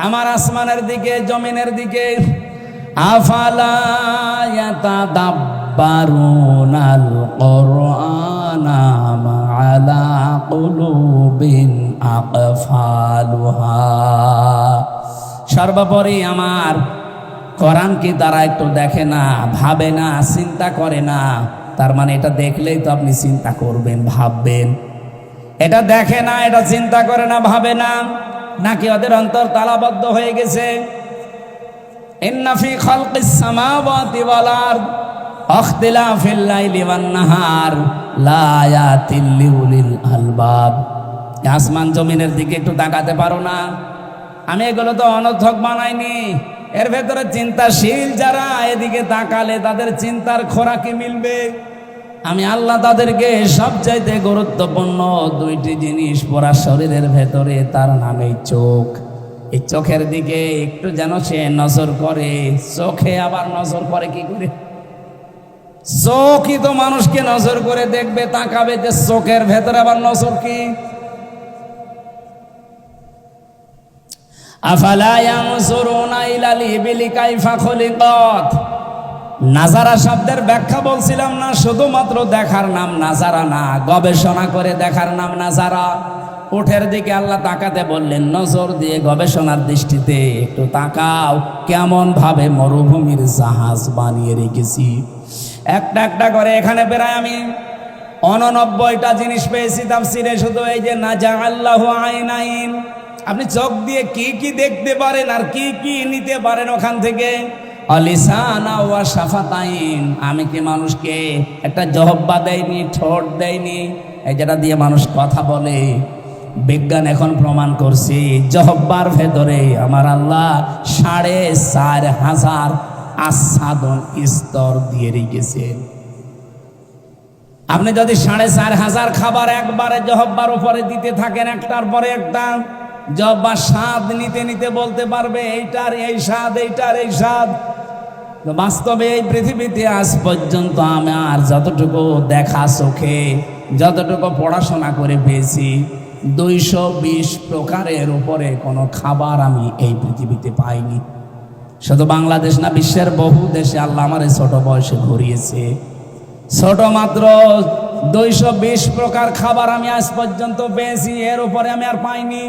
আমার আসমানের দিকে, জমিনের দিকে। আফালা ইয়াতাদাব্বারুনাল কুরআনা মা আলা কুলুবিন আকফালুহা। সর্বোপরি আমার কোরআন কি তারা একটু দেখে না, ভাবে না, চিন্তা করে না? তার মানে এটা দেখলেই তো আপনি চিন্তা করবেন, ভাববেন। এটা দেখে না, এটা চিন্তা করে না, ভাবে না, নাকি ওদের অন্তর তালাবদ্ধ হয়ে গেছে? ইন্না ফি খালকিস সামাওয়াতি ওয়াল আরদ ইখতিলাফিল লাইলি ওয়ান নাহার লা আয়াতিল লিউলিল আলবাব। আসমান জমিনের দিকে একটু তাকাতে পারো না? আমি এগুলো তো অনর্থক বানাইনি। এর ভেতরে চিন্তাশীল যারা, এদিকে তাকালে তাদের চিন্তার খোরাকি মিলবে। আমি আল্লাহ তাদেরকে সবচাইতে গুরুত্বপূর্ণ দুইটি জিনিস পুরা শরীরের ভেতরে, তার নামই চোখ। এই চোখের দিকে একটু যেন সে নজর করে। চোখে আবার নজর করে কি করে? চোখই তো মানুষকে নজর করে দেখবে, তাকাবে, যে চোখের ভেতরে আবার নজর কি? আফালা ইয়ানজুরুনা ইলাল ইবিলি কাইফা খুলিকাত। নাজারা শব্দের ব্যাখ্যা বলছিলাম না, শুধুমাত্র দেখার নাম নাজারা না, গবেষণা করে দেখার নাম নাজারা। উঠের দিকে আল্লাহ তাকাতে বললেন, নজর দিয়ে গবেষণার দৃষ্টিতে একটু তাকাও, কেমন ভাবে মরুভূমির জাহাজ বানিয়ে রেখেছি। একটা একটা করে এখানে প্রায় আমি 89টা জিনিস পেয়েছি তাফসীরে, শুধু এই যে নাজাআল্লাহু আইনাইন। আপনি চোখ দিয়ে কি কি দেখতে পারেন আর কি কি নিতে পারেন ওখান থেকে। অলিসানা ওয়া শাফাতাইন, আমি কি মানুষকে একটা জহব্বা দেয়নি, ঠোঁট দেয়নি, এই যেটা দিয়ে মানুষ কথা বলে। বিজ্ঞান এখন প্রমাণ করছে জহব্বার ভেতরে আমার আল্লাহ 4,500 আচ্ছাদন স্তর দিয়ে রেখেছেন। আপনি যদি 4,500 খাবার একবারে জহব্বার উপরে দিতে থাকেন, একটার পরে একটা, জহব্বার স্বাদ নিতে নিতে বলতে পারবে এইটার এই স্বাদ, এইটার এই স্বাদ। বাস্তবে এই পৃথিবীতে আজ পর্যন্ত আমার যতটুকু দেখা চোখে, যতটুকু পড়াশোনা করে পেয়েছি, 220 প্রকারের উপরে কোনো খাবার আমি এই পৃথিবীতে পাইনি। শুধু বাংলাদেশ না, বিশ্বের বহু দেশে আল্লাহ আমার ছোট বয়সে ঘুরিয়েছে। ছোট মাত্র 220 প্রকার খাবার আমি আজ পর্যন্ত পেয়েছি, এর উপরে আমি আর পাইনি।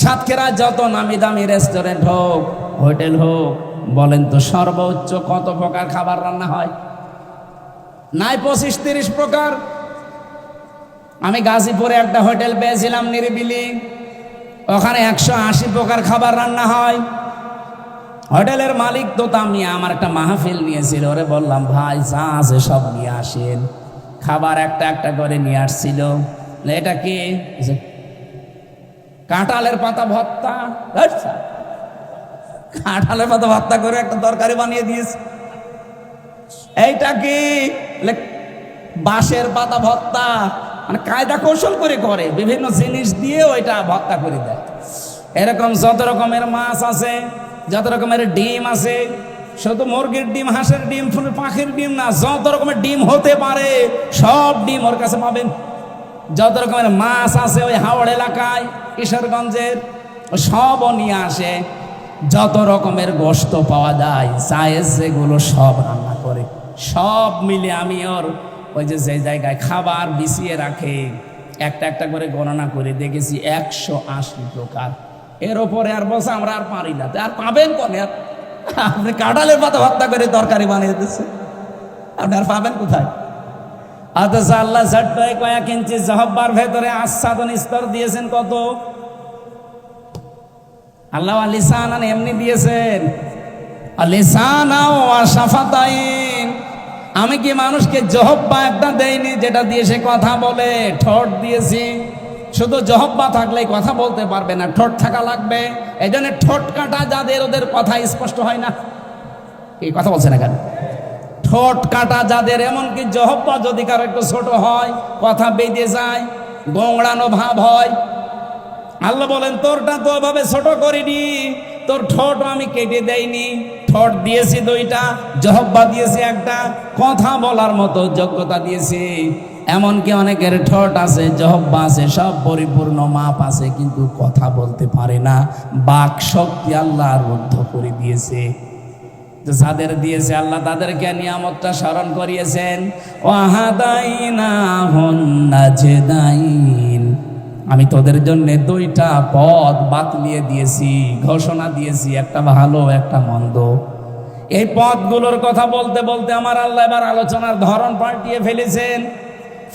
সাতক্ষীরা যত নামি দামি রেস্টুরেন্ট হোক, হোটেল হোক, বলেন তো সর্বোচ্চ কত প্রকার খাবার রান্না হয়? নাই 25-30 প্রকার। আমি গাজীপুরে একটা হোটেল পেয়েছিলাম নিরিবিলি, ওখানে 180 প্রকার খাবার রান্না হয়। হোটেলের মালিক তো তামিয়া আমার একটা মাহফিল নিয়েছিল, ওরে বললাম ভাই যা আছে সব নিয়ে আসেন। খাবার একটা একটা করে নিয়ে আসছিল। এটা কি? কাঁঠালের পাতা ভর্তা। কাঁঠালের পাতা ভর্তা করে একটা তরকারি বানিয়ে দিয়েছে। এইটা কি? বাঁশের পাতা ভর্তা। মানে কায়দা কৌশল করে করে, বিভিন্ন জিনিস দিয়ে ওইটা ভর্তা করে দেয়। এরকম যত রকমের মাছ আছে, যত রকমের ডিম আছে, শুধু মুরগির ডিম, হাঁসের ডিম, পাখির ডিম না, যত রকমের ডিম হতে পারে সব ডিম ওর কাছে পাবেন। যত রকমের মাছ আছে ওই হাওড় এলাকায়, কিশোরগঞ্জের, সবও নিয়ে আসে। যত রকমের গোশত পাওয়া যায়, জায়েজ যেগুলো সব রান্না করে। সব মিলে আমি ওর ওই যে জায়গায় খাবার বিছিয়ে রাখে, একটা একটা করে গণনা করে দেখেছি 180 প্রকার। এর ওপরে আর বসে আমরা আর পারি না। আর পাবেন কোনে? আপনি কাঁঠালের পাতা ভর্তা করে তরকারি বানিয়ে দিচ্ছে, আপনি আর পাবেন কোথায়? অথচ আল্লাহ ঝট্টায় কয়েক ইঞ্চি জহব্বার ভেতরে আচ্ছাদন স্তর দিয়েছেন কত? আল্লাহ লিসানান এমনি দিয়েছেন, লিসানা ওয়া শাফাতাইন। আমি কি মানুষকে জহব্বা একটা দেইনি যেটা দিয়ে সে কথা বলে? ঠোঁট দিয়েছি। শুধু জহব্বা থাকলেই কথা বলতে পারবে না, ঠোঁট থাকা লাগবে। এই জন্য ঠোঁট কাটা যাদের, ওদের কথা স্পষ্ট হয় না। এই কথা বলছে না কেন? ঠোঁট কাটা যাদের, এমনকি জহব্বা যদি কারো একটু ছোট হয়, কথা বেঁধে যায়, গোংড়ানো ভাব হয়। আল্লাহ বলেন তোরটা তো ওভাবে ছোট করিনি, তোর ঠোঁট আমি কেটে দেইনি। ঠোঁট দিয়েছি 2টা, জহব্বা দিয়েছি একটা, কথা বলার মতো যোগ্যতা দিয়েছি। এমনকি অনেকের ঠোঁট আছে, জহব্বা আছে, সব পরিপূর্ণ মাপ আছে, কিন্তু কথা বলতে পারে না। বাক শক্তি আল্লাহ রুদ্ধ করে দিয়েছে। যাদের দিয়েছে আল্লাহ তাদেরকে নিয়ামতটা স্মরণ করিয়েছেন। ওয়াহাদাইনাহুন নাজদাইন, আমি তোদের জন্য 2টা পথ বাতলিয়ে দিয়েছি, ঘোষণা দিয়েছি, একটা ভালো একটা মন্দ। এই পথগুলোর কথা বলতে বলতে আমার আল্লাহ এবার আলোচনার ধরন পাল্টিয়ে ফেলেছেন।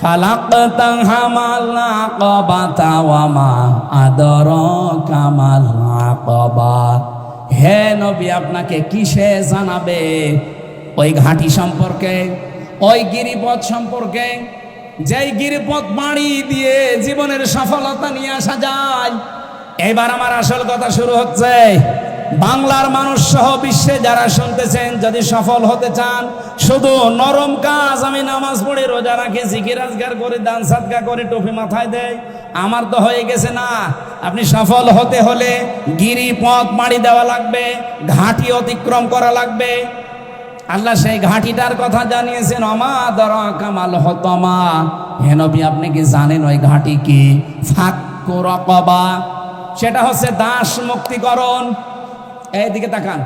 ফালাকতাহামাল আকাবাতা ওয়া মা আদরাকা মাল আকাবা। হে নবী, আপনাকে কিসে জানাবে ওই ঘাঁটি সম্পর্কে, ওই গিরিপথ সম্পর্কে, যেই গিরিপথ বাড়ি দিয়ে জীবনের সফলতা নিয়ে আসা যায়। এবার আমার আসল কথা শুরু হচ্ছে। বাংলার মানুষ সহ বিশ্বে যারা শুনতেছেন, যদি সফল হতে চান, শুধু নরম কাজ, আমি নামাজ পড়ে রোজা রাখি, জিকির আজগার করে, দান সাদকা করে, টুপি মাথায় দেয়, আমার তো হয়ে গেছে না। আপনি সফল হতে হলে গিরিপথ মাড়ি দেওয়া লাগবে, ঘাঁটি অতিক্রম করা লাগবে। আল্লাহ সেই ঘাঁটিটার কথা জানিয়েছেন, অমা দরা কামাল হতমা, হে নবী আপনি কি জানেন ওই ঘাঁটি কি? ফাক্কু রাকাবা, সেটা হচ্ছে দাস মুক্তিকরণ। এইদিকে তাকান,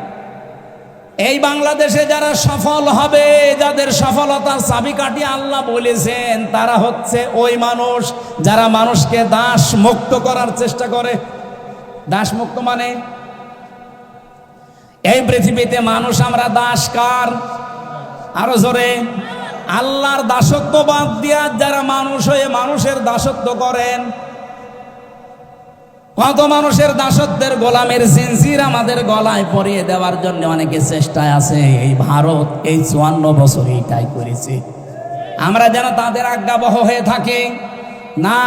এই বাংলাদেশে যারা সফল হবে, যাদের সফলতার চাবিকাঠি আল্লাহ বলেছেন, তারা হচ্ছে ওই মানুষ যারা মানুষকে দাস মুক্ত করার চেষ্টা করে। দাস মুক্ত মানে এই পৃথিবীতে মানুষ আমরা দাস কার? আরো জোরে, আল্লাহর দাসত্ব বাদ দিয়া যারা মানুষ হয়ে মানুষের দাসত্ব করেন। কত মানুষের দাসত্বের গোলামের জিনজির আমাদের গলায় পরিয়ে দেওয়ার জন্য অনেকে চেষ্টায় আছে। এই ভারত এই 54 বছর এইটাই করেছে। আমরা যেন তাদের আজ্ঞাবহ হয়ে থাকি না।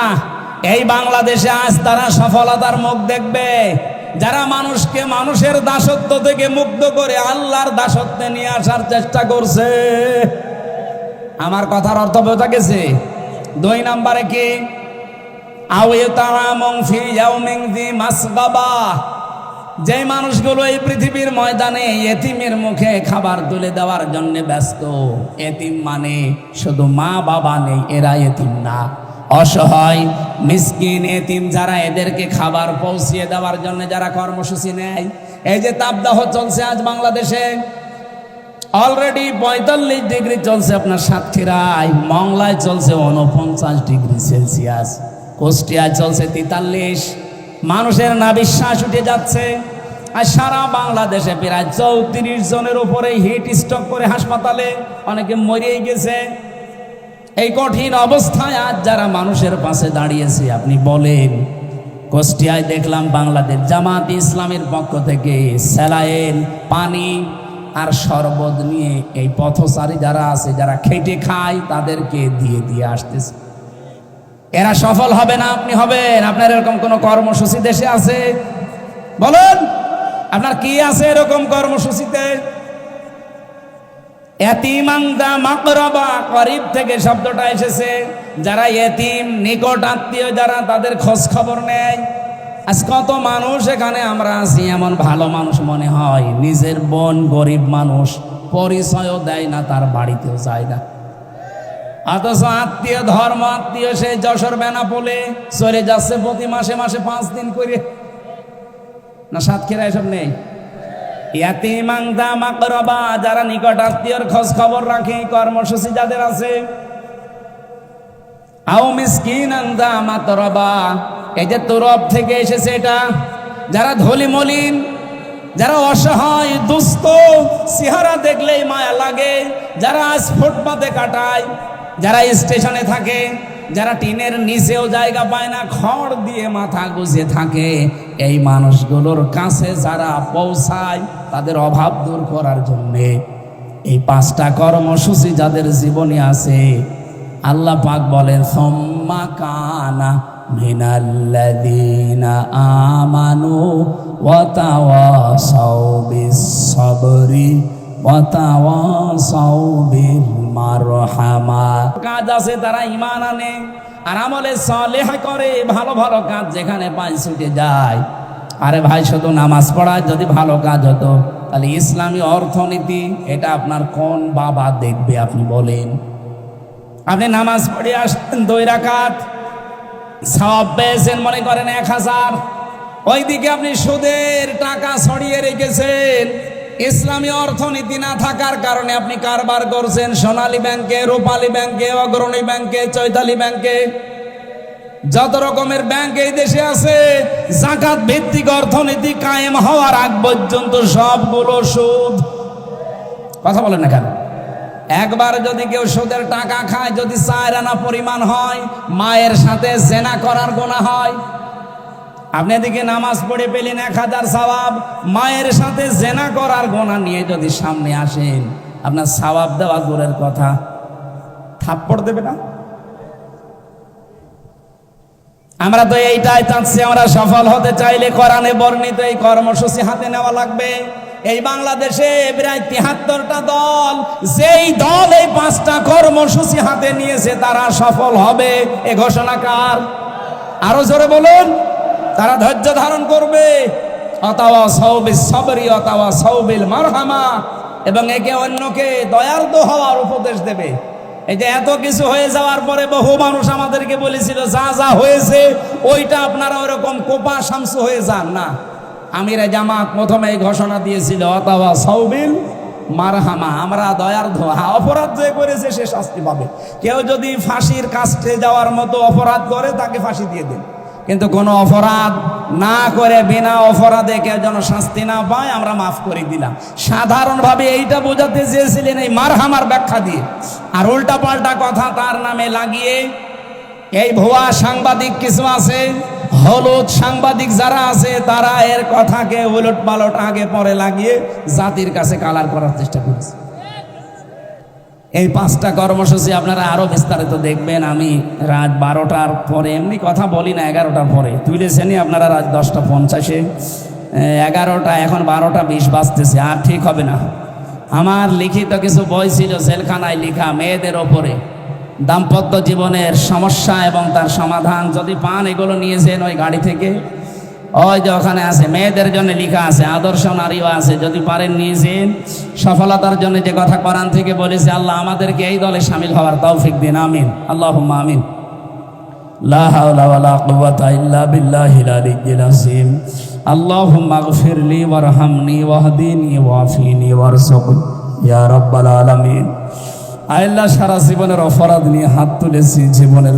এই বাংলাদেশে আজ তারা সফলতার মুখ দেখবে, যারা মানুষকে মানুষের দাসত্ব থেকে মুক্ত করে আল্লাহর দাসত্বে নিয়ে আসার চেষ্টা করছে। আমার কথার অর্থ বোঝা গেছে? 2 নম্বরে কি? যে মানুষগুলো এই পৃথিবীর ময়দানে এতিমের মুখে খাবার তুলে দেওয়ার জন্য ব্যস্ত। এতিম মানে শুধু মা বাবা নেই, এরা এতিম না, অসহায় মিসকিন এতিম যারা, এদেরকে খাবার পৌঁছিয়ে দেওয়ার জন্য যারা কর্মসূচি নেয়। এই যে তাপদাহ চলছে আজ বাংলাদেশে, অলরেডি 45 ডিগ্রি চলছে আপনার সাতক্ষীরায়, মংলায় চলছে 49 ডিগ্রি সেলসিয়াস, কুষ্টিয়ায় চলছে 43। মানুষের নাভিশ্বাস উঠে যাচ্ছে। আর সারা বাংলাদেশে প্রায় 34 জনের উপরে হিট স্ট্রোক করে হাসপাতালে, অনেকে মরেই গেছে। এই কঠিন অবস্থায় আজ যারা মানুষের পাশে দাঁড়িয়েছে, আপনি বলেন। কুষ্টিয়ায় দেখলাম বাংলাদেশ জামাত ইসলামের পক্ষ থেকে স্যালাইন, পানি আর শরবত নিয়ে এই পথচারী যারা আছে, যারা খেটে খায়, তাদেরকে দিয়ে দিয়ে আসতেছে। এরা সফল হবে না, আপনি হবেন। আপনার এরকম কোন কর্মসূচি দেশে আছে? বলুন, আপনার কি আছে এরকম কর্মসূচিতে? এতিমাংদা মাকরাবা, করিব থেকে শব্দটা এসেছে। যারা এতিম, নিকট আত্মীয় যারা, তাদের খোঁজ খবর নেয়। আজ কত মানুষ এখানে আমরা আছি, এমন ভালো মানুষ মনে হয়, নিজের বোন গরিব মানুষ, পরিচয়ও দেয় না, তার বাড়িতেও যায় না। অথচ আত্মীয়, ধর্ম আত্মীয়, সে যশোর বেনাপোলে চলে যাচ্ছে প্রতি মাসে মাসে 5 দিন করে। না সাতক্ষীরা এসব নেই? ইয়াতিমাংদা মাকরাবা, যারা নিকট আত্মীয়র খোঁজ খবর রাখে, কর্মসূচি যাদের আছে। আও মিসকিনাংদা মাতরাবা, এই যে তুরব থেকে এসেছে এটা, যারা ধলি মলিন, যারা অসহায় দুস্থ, চেহারা দেখলেই মায়া লাগে, যারা আজ ফুটপাতে কাটায়, যারা স্টেশনে থাকে, যারা টিনের নিচেও জায়গা পায় না, খড় দিয়ে মাথা গুজে থাকে, এই মানুষগুলোর কাছে যারা পৌঁছায়, তাদের অভাব দূর করার জন্যে এই 5টা কর্মসূচি যাদের জীবনে আছে, আল্লাহ পাক বলেন, সুম্মা কানা মিনাল্লাযীনা আমানু ওয়া তাওয়াসাউ বিস-সাবরি ওয়া তাওয়াসাউ বিল মারহামা। কাজ আছে, তারা ঈমান আনে আর আমলে সালেহ করে, ভালো ভালো কাজ যেখানে পায় ছুটে যায়। আরে ভাই, শুধু নামাজ পড়া যদি ভালো কাজ হতো, তাহলে ইসলামী অর্থনীতি এটা আপনার কোন বাবা দেখবে? আপনি বলেন। আপনি নামাজ পড়ে আসেন 2 রাকাত, সওয়াব পেয়েছেন মনে করেন 1000, ওইদিকে আপনি সুদের টাকা ছড়িয়ে রেখেছেন। ইসলামী অর্থনীতি না থাকার কারণে আপনি কারবার করছেন সোনালী ব্যাংকে, রূপালী ব্যাংকে, অগ্রণী ব্যাংকে, চৈতালি ব্যাংকে, যত রকমের ব্যাংক এই দেশে আছে। যাকাত ভিত্তিক অর্থনীতি কায়েম হওয়ার আগ পর্যন্ত সবগুলো সুদ। কথা বলেন না কেন? একবার যদি কেউ সুদের টাকা খায়, যদি 4 আনা পরিমাণ হয়, মায়ের সাথে জেনা করার গুনাহ হয়। আপনি এদিকে নামাজ পড়ে পেলেন 1000 সওয়াব, মায়ের সাথে জেনা করার গুনাহ নিয়ে যদি সামনে আসেন, আপনার সওয়াব দেওয়া দূরের কথা, থাপ্পড় দেবে না? আমরা তো এইটাই চাচ্ছি, আমরা সফল হতে চাইলে কোরআনে বর্ণিত এই কর্মসূচি হাতে নেওয়া লাগবে। এই বাংলাদেশে প্রায় ৭৩টা দল, যেই দল এই ৫টা কর্মসূচি হাতে নিয়েছে তারা সফল হবে, এ ঘোষণা কার? আরো জোরে বলুন। তারা ধৈর্য ধারণ করবে, অতাওয়া সাউবিস সাবরি অতাওয়া সাউবিল মারহামা, এবং একে অন্যকে দয়ার্দ হওয়ার উপদেশ দেবে। এই যে এত কিছু হয়ে যাওয়ার পরে বহু মানুষ আমাদেরকে বলেছিল যা যা হয়েছে ওইটা আপনারা ওরকম কোপা শামসু হয়ে যান না। আমিরে জামাত প্রথমে এই ঘোষণা দিয়েছিল অতাওয়া সাউবিল মারহামা, আমরা দয়ার্দ, অপরাধ যে করেছে সে শাস্তি পাবে। কেউ যদি ফাঁসির কাস্টে যাওয়ার মতো অপরাধ করে তাকে ফাঁসি দিয়ে দেন, কিন্তু কোনো অপরাধ না করে বিনা অপরাধে কেউ যেন শাস্তি না পায় আমরা মাফ করে দিলাম। সাধারণভাবে এইটা বোঝাতে চেয়েছিলেন এই মারহামার ব্যাখ্যা দিয়ে, আর উল্টা পাল্টা কথা তার নামে লাগিয়ে এই ভুয়া সাংবাদিক কিছু আছে, হলুদ সাংবাদিক যারা আছে তারা এর কথাকে উলট পালট আগে পরে লাগিয়ে জাতির কাছে কালার করার চেষ্টা করেছে। এই ৫টা কর্মসূচি আপনারা আরো বিস্তারিত দেখবেন। আমি রাত ১২টার পরে এমনি কথা বলি না, 11টার পরে তুলেছেনই আপনারা রাত 10:50, 11টা, এখন 12:20 বাজতেছে, আর ঠিক হবে না। আমার লিখিত কিছু বই ছিল জেলখানায় লিখা মেয়েদের ওপরে, দাম্পত্য জীবনের সমস্যা এবং তার সমাধান, যদি পান এগুলো নিয়েছেন ওই গাড়ি থেকে, ওই যে ওখানে আছে মেয়েদের জন্য লেখা আছে, আদর্শ নারীও আছে, যদি পারেন নিয়েছেন। সফলতার জন্য যে কথা কোরআন থেকে বলেছে, আল্লাহ আমাদেরকে এই দলে শামিল হওয়ার তৌফিক দিন, আমিন, আল্লাহুম্মা আমিন। লা হাওলা ওয়ালা কুওয়াতা ইল্লা বিল্লাহিল আলিয়্যিল আযীম। আল্লাহুম্মা গফিরলি ওয়ারহামনি ওয়াহদিনি ওয়াফিনি ওয়ারযুকনি ইয়া রাব্বাল আলামিন। আল্লাহ, সারা জীবনের অপরাধ নিয়ে হাত তুলেছি, জীবনের